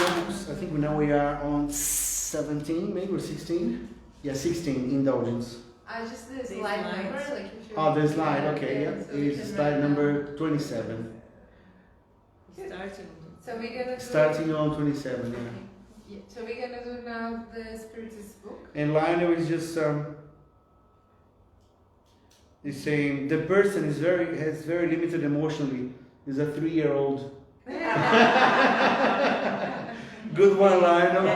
Speaker 1: now we are on 17, maybe, or 16? Yeah, 16, indulgence.
Speaker 2: Just the slide number, like if you...
Speaker 1: Oh, the slide, okay, yeah. So it's slide number 27. Starting on 27, yeah.
Speaker 2: Yeah. So we're gonna do now the Spiritist book.
Speaker 1: And Lionel is just is saying the person has very limited emotionally. He's a 3-year-old. Good one, Lionel.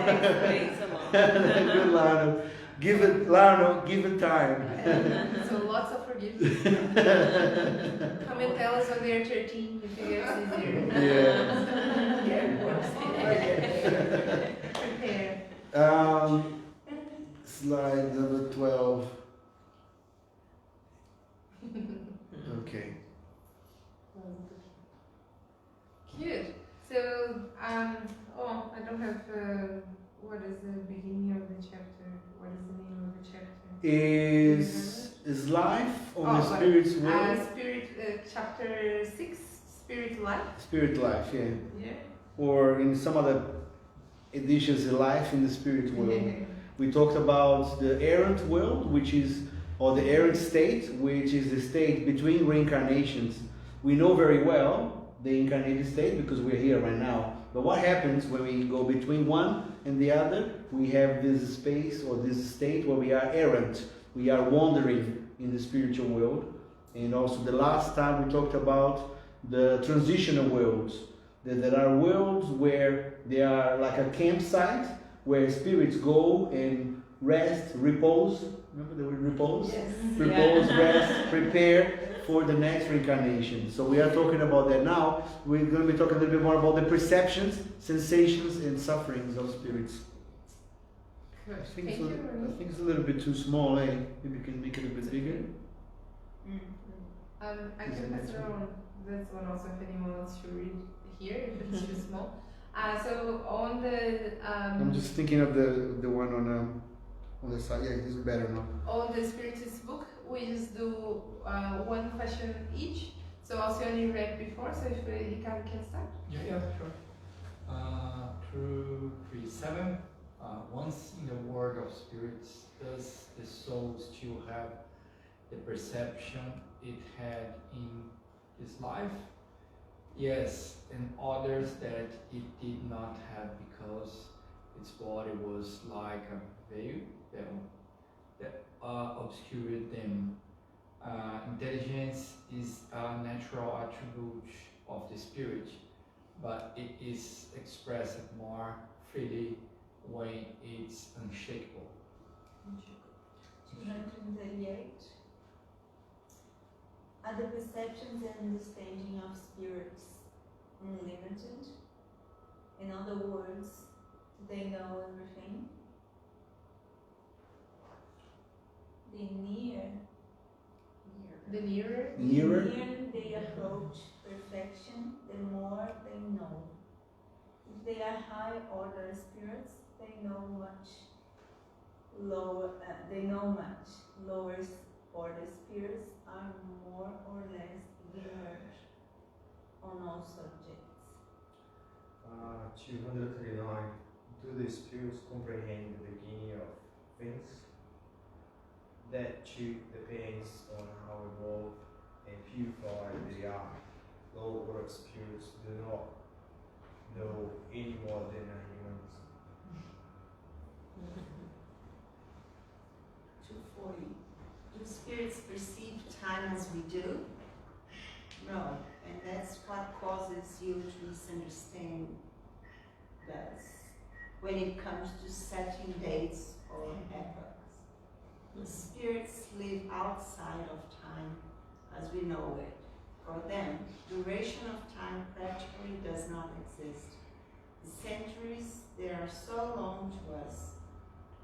Speaker 1: Good, Lionel. Give it time.
Speaker 2: So lots of forgiveness. Come and tell us when they're 13 if you get easier.
Speaker 1: Yeah. Slide number 12. Okay.
Speaker 2: Cute. So, I don't have. What is the beginning of the chapter? What is the name of the chapter?
Speaker 1: Is life on the spirit's world?
Speaker 2: Chapter 6, Spirit Life.
Speaker 1: Spirit life, yeah.
Speaker 2: Yeah.
Speaker 1: Or in some other editions, life in the spirit world. We talked about the errant world, or the errant state, which is the state between reincarnations. We know very well the incarnated state because we're here right now. But what happens when we go between one and the other? We have this space or this state where we are errant. We are wandering in the spiritual world. And also the last time we talked about the transitional worlds. There are worlds where they are like a campsite where spirits go and rest, repose. Remember the word repose? Yes. Repose, rest, prepare for the next reincarnation. So we are talking about that now. We're going to be talking a little bit more about the perceptions, sensations, and sufferings of spirits.
Speaker 2: Good.
Speaker 1: I think,
Speaker 2: Thank
Speaker 1: it's,
Speaker 2: you,
Speaker 1: I
Speaker 2: Ronnie.
Speaker 1: think it's a little bit too small, eh? Maybe we can make it a bit bigger.
Speaker 2: I
Speaker 1: Is
Speaker 2: can
Speaker 1: it
Speaker 2: pass
Speaker 1: next
Speaker 2: it on this one also if anyone wants to read here, if it's too small. So on the
Speaker 1: I'm just thinking of the one on the side. Yeah, it's better now.
Speaker 2: on the Spiritism book, we just do one question each. So also only read before, so if Ricardo can start.
Speaker 7: Yeah, sure. Through 3.7, once in the world of spirits, does the soul still have the perception it had in this life? Yes, and others that it did not have because its body was like a veil that obscured them. Intelligence is a natural attribute of the spirit, but it is expressed more freely when it's unshakable.
Speaker 4: 238. Are the perceptions and understanding of spirits unlimited? In other words, do they know everything?
Speaker 2: The nearer.
Speaker 1: Nearer.
Speaker 4: The nearer they approach perfection, the more they know. If they are high order spirits, they know much. Lower order spirits are more or less ignorant on all subjects.
Speaker 8: 239. Do the spirits comprehend the beginning of things? That too depends on how evolved and purified they are. Low order spirits do not know any more than our humans.
Speaker 5: 240. Do spirits perceive time as we do? No, and that's what causes you to misunderstand us when it comes to setting dates or epochs. The spirits live outside of time as we know it. For them, duration of time practically does not exist. The centuries that are so long to us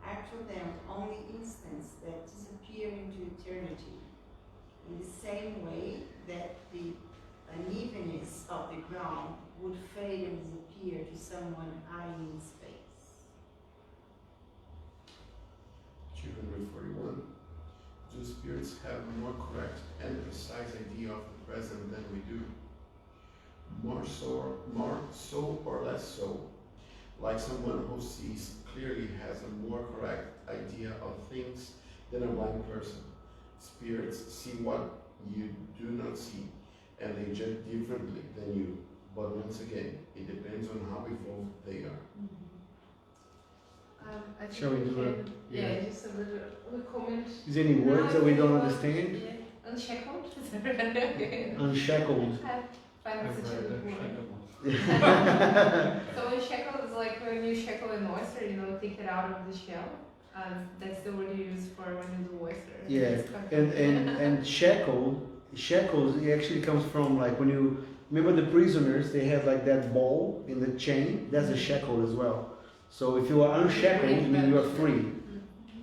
Speaker 5: are to them only instants that disappear into eternity, in the same way that the unevenness of the ground would fade and disappear to someone eyeing space.
Speaker 6: 241. Do spirits have a more correct and precise idea of the present than we do? More so or less so? Like someone who sees clearly has a more correct idea of things than a blind person. Spirits see what you do not see, and they judge differently than you. But once again, it depends on how evolved they are.
Speaker 2: I think
Speaker 1: Shall we do
Speaker 2: can,
Speaker 1: it? Yeah.
Speaker 2: just a little comment.
Speaker 1: Is there any words that we don't understand?
Speaker 2: Yeah. Unshackled?
Speaker 1: Unshackled.
Speaker 2: I find
Speaker 7: I've
Speaker 2: such a
Speaker 7: read
Speaker 2: good word.
Speaker 7: Unshakable.
Speaker 2: So unshackled is like when you shackle an oyster, take it out of the shell. That's the word you use for when you do oyster.
Speaker 1: Yeah,
Speaker 2: It's quite
Speaker 1: and shackles, it actually comes from like when you remember the prisoners, they have like that ball in the chain. That's a shackle as well. So if you are unshackled, it means you are free.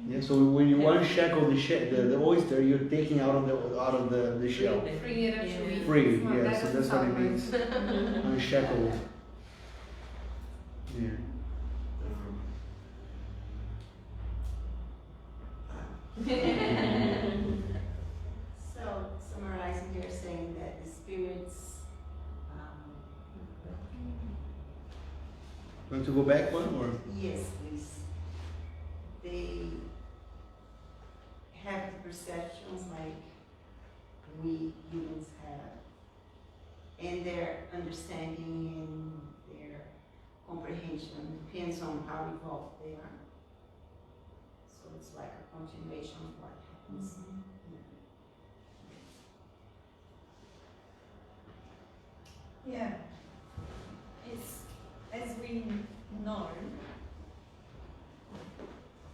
Speaker 1: Yeah. So when you unshackle the oyster, you're taking out of the shell.
Speaker 2: Free it actually.
Speaker 1: Free,
Speaker 2: Well,
Speaker 1: yeah.
Speaker 2: that
Speaker 1: So
Speaker 2: doesn't
Speaker 1: that's what it
Speaker 2: sound
Speaker 1: means.
Speaker 2: right.
Speaker 1: Unshackled. Yeah.
Speaker 5: So, summarizing, they're saying that the spirits,
Speaker 1: Want to go back one or?
Speaker 5: yes, please, they have the perceptions like we humans have, and their understanding and their comprehension depends on how evolved they are. So it's like a continuation of what happens.
Speaker 4: Yeah, it's, as we know,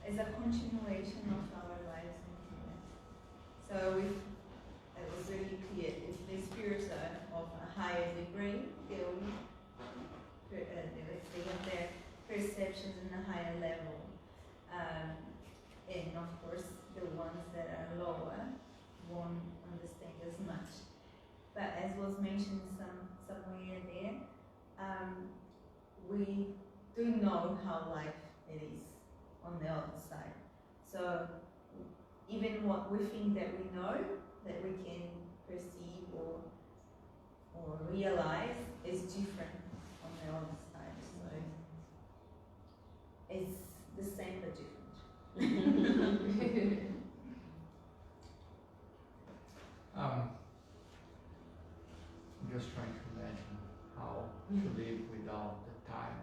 Speaker 4: is a continuation of our lives in humans. So it was really clear brain, they have their perceptions in a higher level. And of course, the ones that are lower won't understand as much. But as was mentioned somewhere there, we do know how life it is on the other side. So even what we think that we know, that we can perceive or realize, is different on the other side. So it's the same but different.
Speaker 7: I'm just trying to imagine how to live without the time.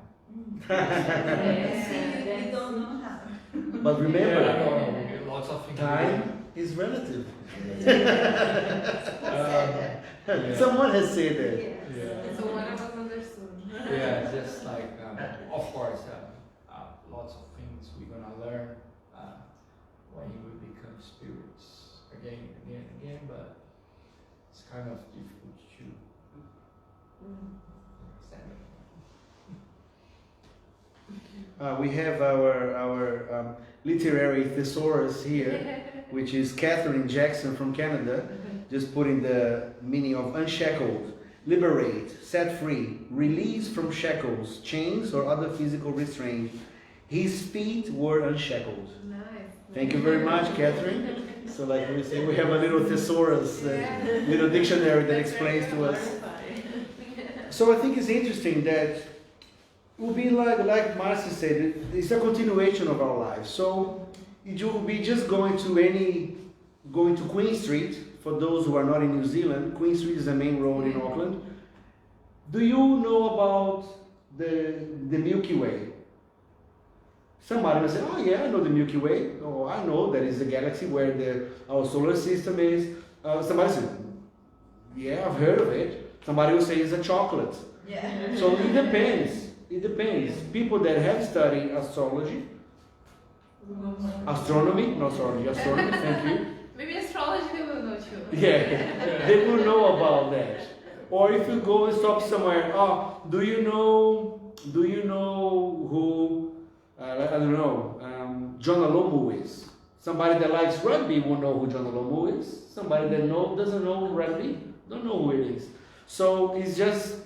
Speaker 4: We don't know how.
Speaker 1: But remember,
Speaker 7: Yeah, I know, lots of things.
Speaker 1: time is relative.
Speaker 7: Yeah.
Speaker 1: Someone has said that.
Speaker 7: Yeah.
Speaker 2: So one of us understood.
Speaker 7: Yeah, just like, of course, lots of things we're gonna learn when we become spirits again and again and again, but it's kind of difficult to understand it.
Speaker 1: We have our literary thesaurus here, which is Catherine Jackson from Canada, just putting the meaning of unshackled, liberate, set free, release from shackles, chains, or other physical restraint. His feet were unshackled.
Speaker 2: Nice.
Speaker 1: Thank you very much, Catherine. So like we say, we have a little thesaurus, little dictionary that explains to us. So I think it's interesting that it will be like Marcia said, it's a continuation of our lives. So it will be just going to Queen Street, for those who are not in New Zealand. Queen Street is the main road in Auckland. Do you know about the Milky Way? Somebody will say, oh yeah, I know the Milky Way. Oh, I know that is the galaxy where our solar system is. Somebody says, yeah, I've heard of it. Somebody will say it's a chocolate.
Speaker 4: Yeah.
Speaker 1: So it depends. It depends. People that have studied astronomy, thank you.
Speaker 2: Maybe astrology they will know too.
Speaker 1: Yeah, they will know about that. Or if you go and stop somewhere, do you know who, I don't know, John Alomu is? Somebody that likes rugby will know who John Alomu is. Somebody that doesn't know rugby, don't know who it is. So it's just,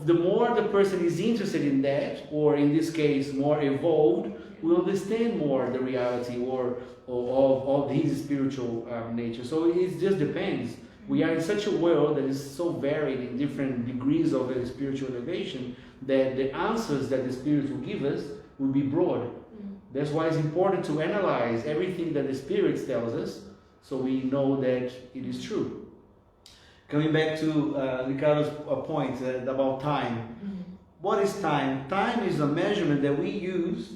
Speaker 1: the more the person is interested in that, or in this case, more evolved, will understand more the reality of his spiritual nature. So it just depends. We are in such a world that is so varied in different degrees of spiritual elevation that the answers that the Spirit will give us will be broad. That's why it's important to analyze everything that the Spirit tells us so we know that it is true. Coming back to Ricardo's point about time. What is time? Time is a measurement that we use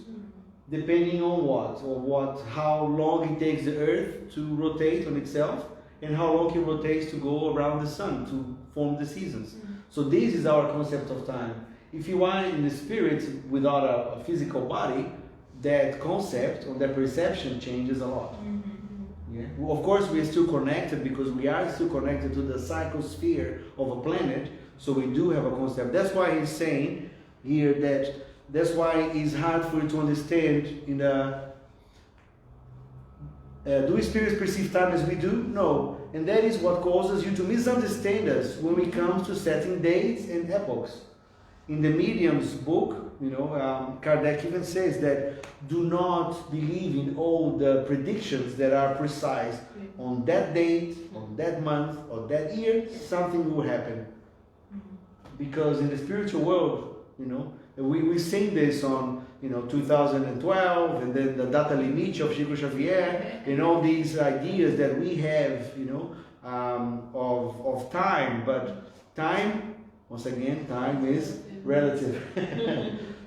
Speaker 1: depending on how long it takes the earth to rotate on itself and how long it rotates to go around the sun to form the seasons. So this is our concept of time. If you are in the spirit without a physical body, that concept or that perception changes a lot. Yeah. Well, of course, we are still connected because we are still connected to the psychosphere of a planet, so we do have a concept. That's why he's saying here that's why it's hard for you to understand do spirits perceive time as we do? No. And that is what causes you to misunderstand us when we come to setting dates and epochs. In the Medium's book, Kardec even says that do not believe in all the predictions that are precise. On that date, on that month, or that year, something will happen. Because in the spiritual world, we sing this on 2012, and then the data limite of Chico Xavier, and all these ideas that we have, of time. But time, once again, time is relative.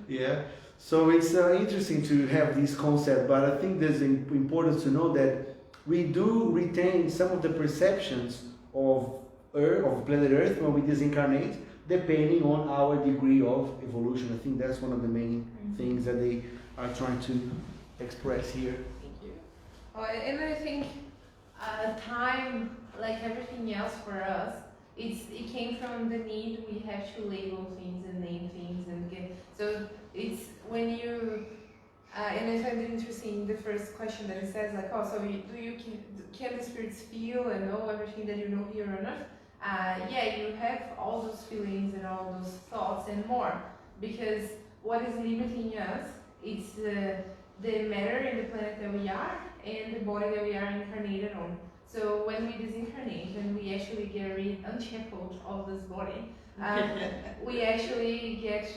Speaker 1: Yeah. So it's interesting to have this concept, but I think there's important to know that we do retain some of the perceptions of planet Earth when we disincarnate, depending on our degree of evolution. I think that's one of the main things that they are trying to express here.
Speaker 2: Thank you. And I think time, like everything else for us, it came from the need we have to label things and name things and get. So it's when you and I find it interesting the first question that it says like, oh, so can the spirits feel and know everything that you know here on earth? Yeah, you have all those feelings and all those thoughts and more, because what is limiting us is the matter in the planet that we are and the body that we are incarnated on. So when we disincarnate and we actually get unshackled of this body, we actually get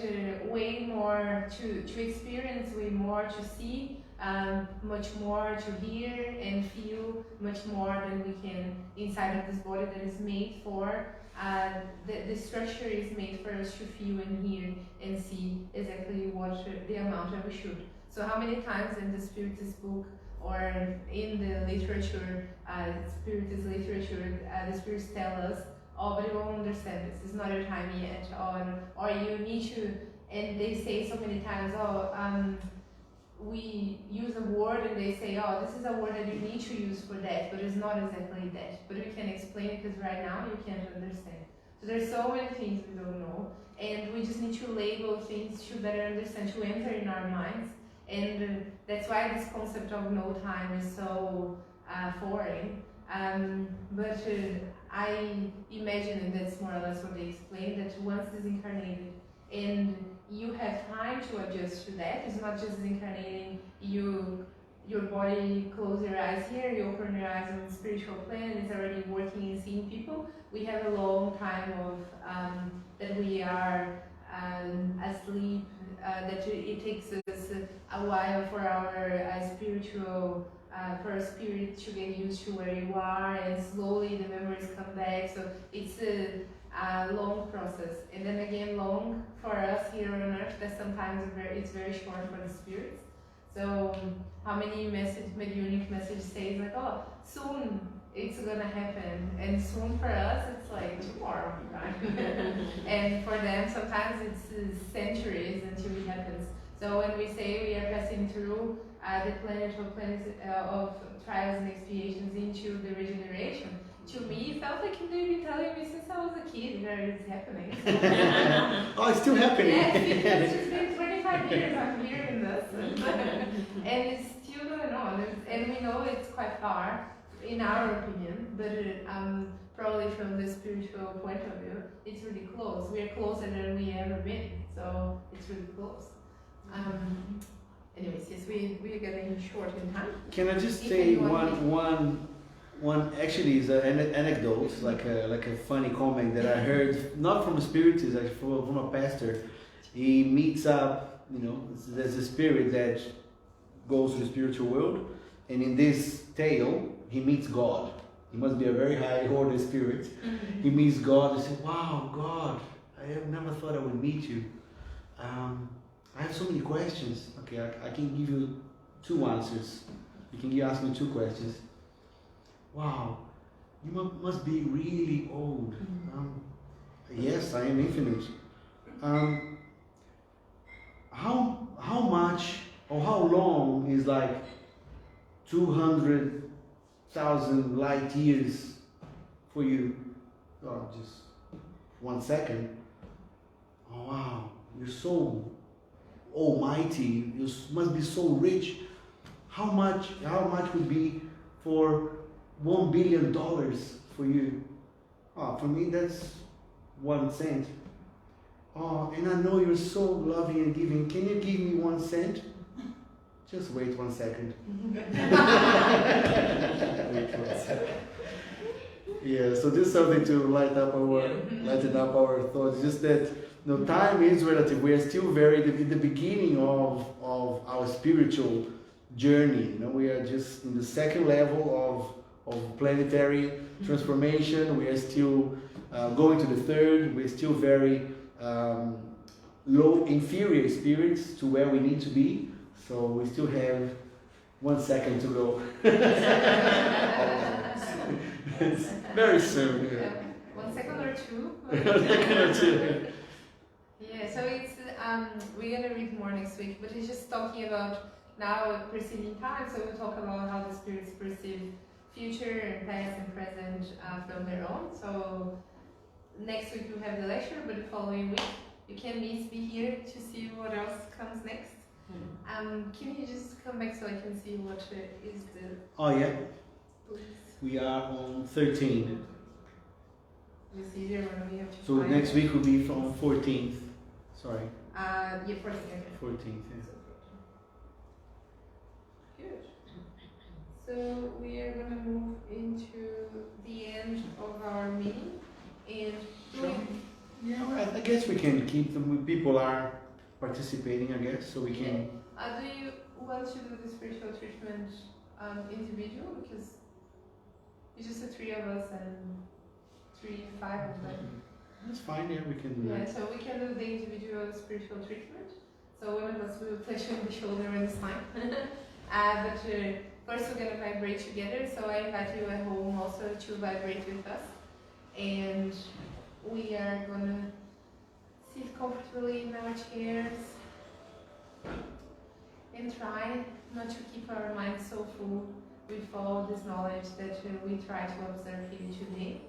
Speaker 2: way more to experience, way more to see, much more to hear and feel, much more than we can inside of this body that is made for. The structure is made for us to feel and hear and see exactly what the amount that we should. So how many times in the Spiritist book or in the literature, Spiritist literature, the spirits tell us, oh, but you won't understand this, it's not your time yet, or you need to, and they say so many times, we use a word and they say, oh, this is a word that you need to use for that, but it's not exactly that. But we can explain it because right now you can't understand. So there's so many things we don't know, and we just need to label things to better understand, to enter in our minds. And that's why this concept of no time is so foreign. But I imagine, and that's more or less what they explain, that once disincarnated and you have time to adjust to that, it's not just disincarnating, your body, close your eyes here, you open your eyes on the spiritual plane, it's already working and seeing people. We have a long time of that we are asleep, that it takes us a while for our spiritual for a spirit to get used to where you are, and slowly the memories come back. So it's a long process, and then again long for us here on earth, that sometimes it's very short for the spirits. So how many mediunic messages say like, oh, soon it's gonna happen, and soon for us it's like tomorrow, right? And for them sometimes it's centuries until it happens. So when we say we are passing through the planet of trials and expiations into the regeneration, to me it felt like they've been telling me since I was a kid that it's happening.
Speaker 1: Oh, it's still happening.
Speaker 2: Yes, it's been 25 years I'm hearing this. And it's still going on, and we know it's quite far, in our opinion, but probably from the spiritual point of view, it's really close. We are closer than we ever been, so it's really close. Anyways, yes, we are getting short in time.
Speaker 1: Can I just say one actually is an anecdote, like a funny comment that I heard, not from a spiritist, actually from a pastor. He meets up, there's a spirit that goes to the spiritual world, and in this tale, he meets God. He must be a very high order spirit. Mm-hmm. He meets God and says, wow, God, I have never thought I would meet you. I have so many questions. Okay, I can give you 2 answers. You can ask me 2 questions. Wow, you must be really old. Yes, I am infinite. How much or how long is like 200,000 light years for you? Oh, just 1 second. Oh wow, you're so almighty. You must be so rich. How much would be for $1 billion for you? Oh, for me that's 1 cent. Oh, and I know you're so loving and giving. Can you give me 1 cent? Just wait 1 second. Yeah, so this is something to lighten up our thoughts. Just that time is relative. We are still very in the beginning of our spiritual journey. We are just in the second level of planetary transformation. We are still going to the third. We're still very low, inferior spirits to where we need to be. So we still have 1 second to go. Very soon. Yeah.
Speaker 2: 1 second or 2.
Speaker 1: 1 second or 2.
Speaker 2: Yeah, so it's we're gonna read more next week, but it's just talking about now perceiving time. So we'll talk about how the spirits perceive future and past and present from their own. So next week we have the lecture, but the following week you can meet me here to see what else comes next. Can you just come back so I can see what is the
Speaker 1: Oh yeah,
Speaker 2: please?
Speaker 1: we are on 13.
Speaker 2: It's easier when we have to
Speaker 1: So
Speaker 2: find
Speaker 1: next
Speaker 2: it.
Speaker 1: week will be from 14th. Sorry,
Speaker 2: Yeah, 14th. Okay.
Speaker 1: 14th. Yeah.
Speaker 2: Good. So we are gonna move into the end of our meeting, and
Speaker 1: Sure. Yeah, well, I guess we can keep them. People are participating, I guess, so we can.
Speaker 2: do you want to do the spiritual treatment individual, because it's just the three of us and 5 of them.
Speaker 1: That's fine. Yeah, we can do
Speaker 2: Yeah,
Speaker 1: that.
Speaker 2: so we can do the individual spiritual treatment. So one of us will touch on the shoulder when it's time. But first we're gonna vibrate together. So I invite you at home also to vibrate with us, and we are gonna sit comfortably in our chairs and try not to keep our minds so full with all this knowledge that we try to observe here today.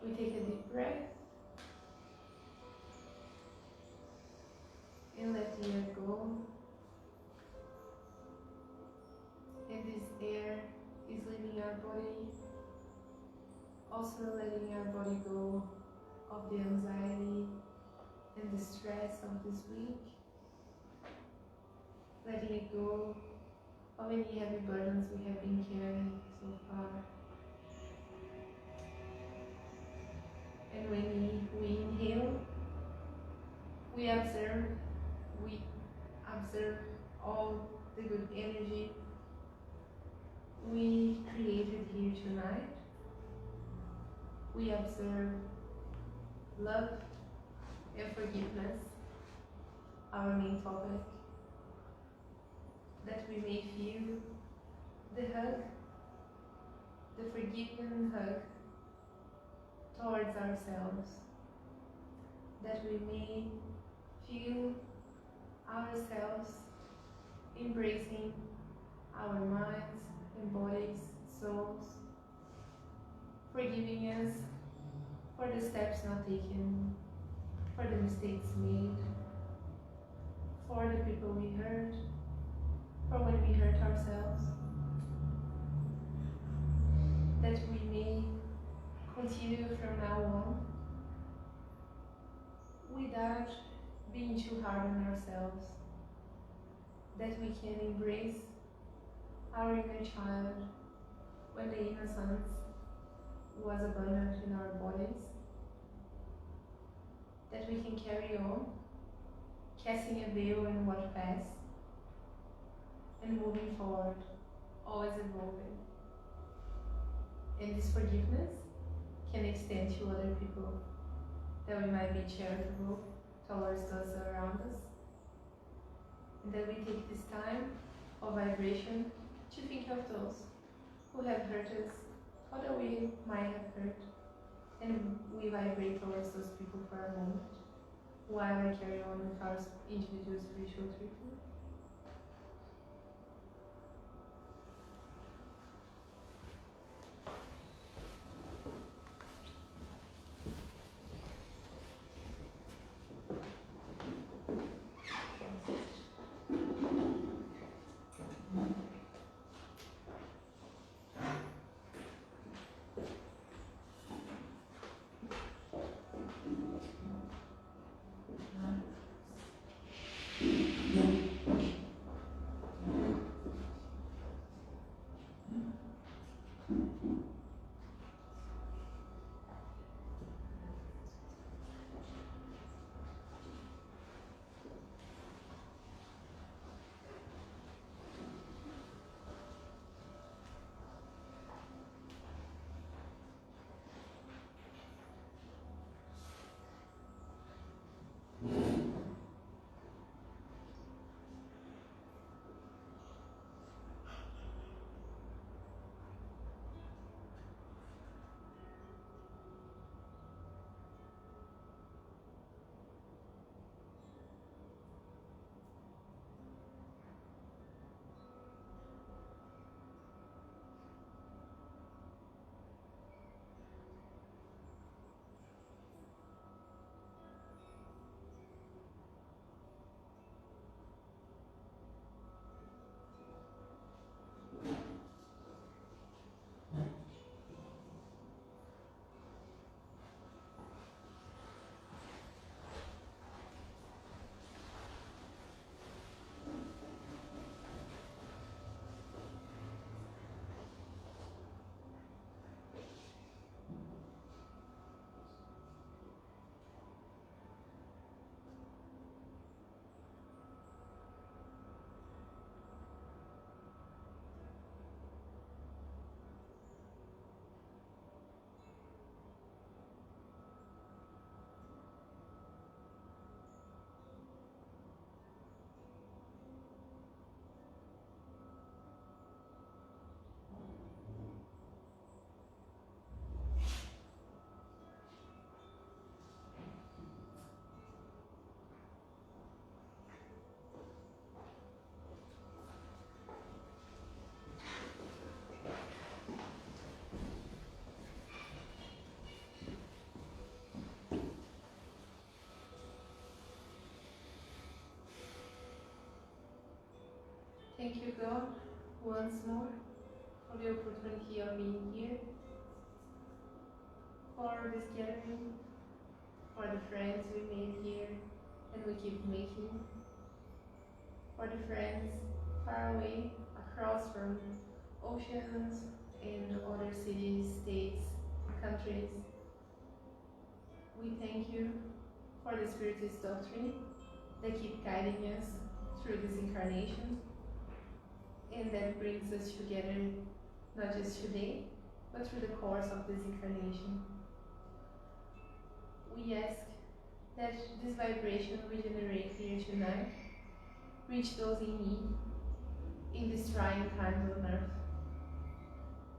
Speaker 2: We take a deep breath and let the air go. And this air is leaving our body, also letting our body go of the anxiety and the stress of this week. Letting it go of any heavy burdens we have been carrying so far. And when we inhale, we observe all the good energy we created here tonight. We observe love and forgiveness, our main topic, that we may feel the hug, the forgiven hug towards ourselves, that we may feel ourselves embracing our minds and bodies, souls, forgiving us for the steps not taken, for the mistakes made, for the people we hurt, for when we hurt ourselves, that we may continue from now on without being too hard on ourselves, that we can embrace our inner child when the innocence was abundant in our bodies, that we can carry on, casting a veil in what passed, and moving forward, always evolving. And this forgiveness can extend to other people, that we might be charitable towards those around us, and that we take this time of vibration to think of those who have hurt us, or that we might have hurt, and we vibrate towards those people for a moment while we carry on with our individual spiritual treatment. thank you, God, once more for the opportunity of being here, for this gathering, for the friends we made here and we keep making, for the friends far away, across from oceans and other cities, states, countries. We thank you for the Spiritist doctrine that keep guiding us through this incarnation and that brings us together not just today, but through the course of this incarnation. We ask that this vibration we generate here tonight reach those in need in these trying times on earth.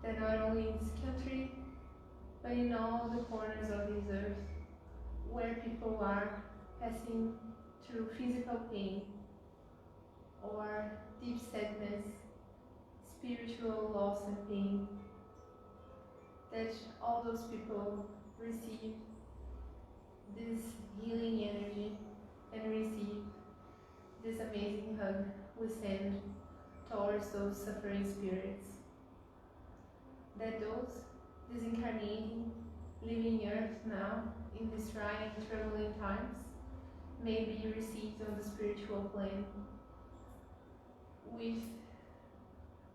Speaker 2: That not only in this country, but in all the corners of this earth, where people are passing through physical pain or deep sadness, spiritual loss and pain, that all those people receive this healing energy and receive this amazing hug we send towards those suffering spirits. That those disincarnating, leaving earth now in these trying, troubling times may be received on the spiritual plane with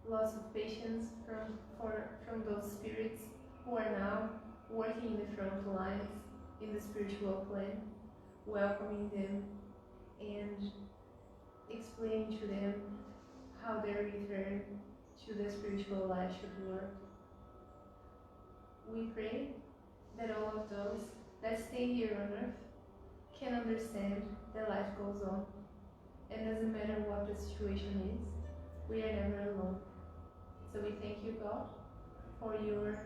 Speaker 2: lots of patience from those spirits who are now working in the front lines in the spiritual plane, welcoming them and explaining to them how their return to the spiritual life should work. We pray that all of those that stay here on earth can understand that life goes on, and doesn't matter what the situation is, we are never alone. So we thank you, God, for your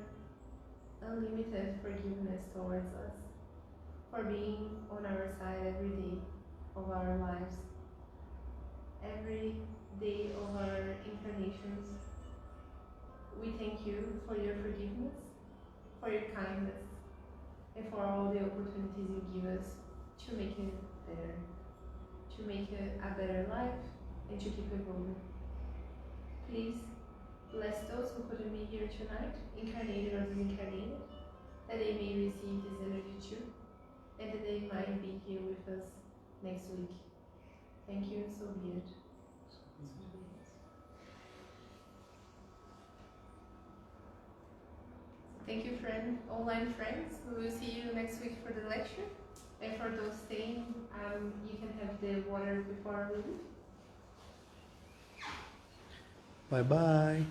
Speaker 2: unlimited forgiveness towards us, for being on our side every day of our lives, every day of our incarnations. We thank you for your forgiveness, for your kindness, and for all the opportunities you give us to make it better, to make it a better life, and to keep evolving. Please bless those who couldn't be here tonight, incarnated or disincarnated, that they may receive this energy too, and that they might be here with us next week. Thank you, and so be it. Thank you, online friends. We will see you next week for the lecture. And for those staying, you can have the water before we leave.
Speaker 1: Bye bye.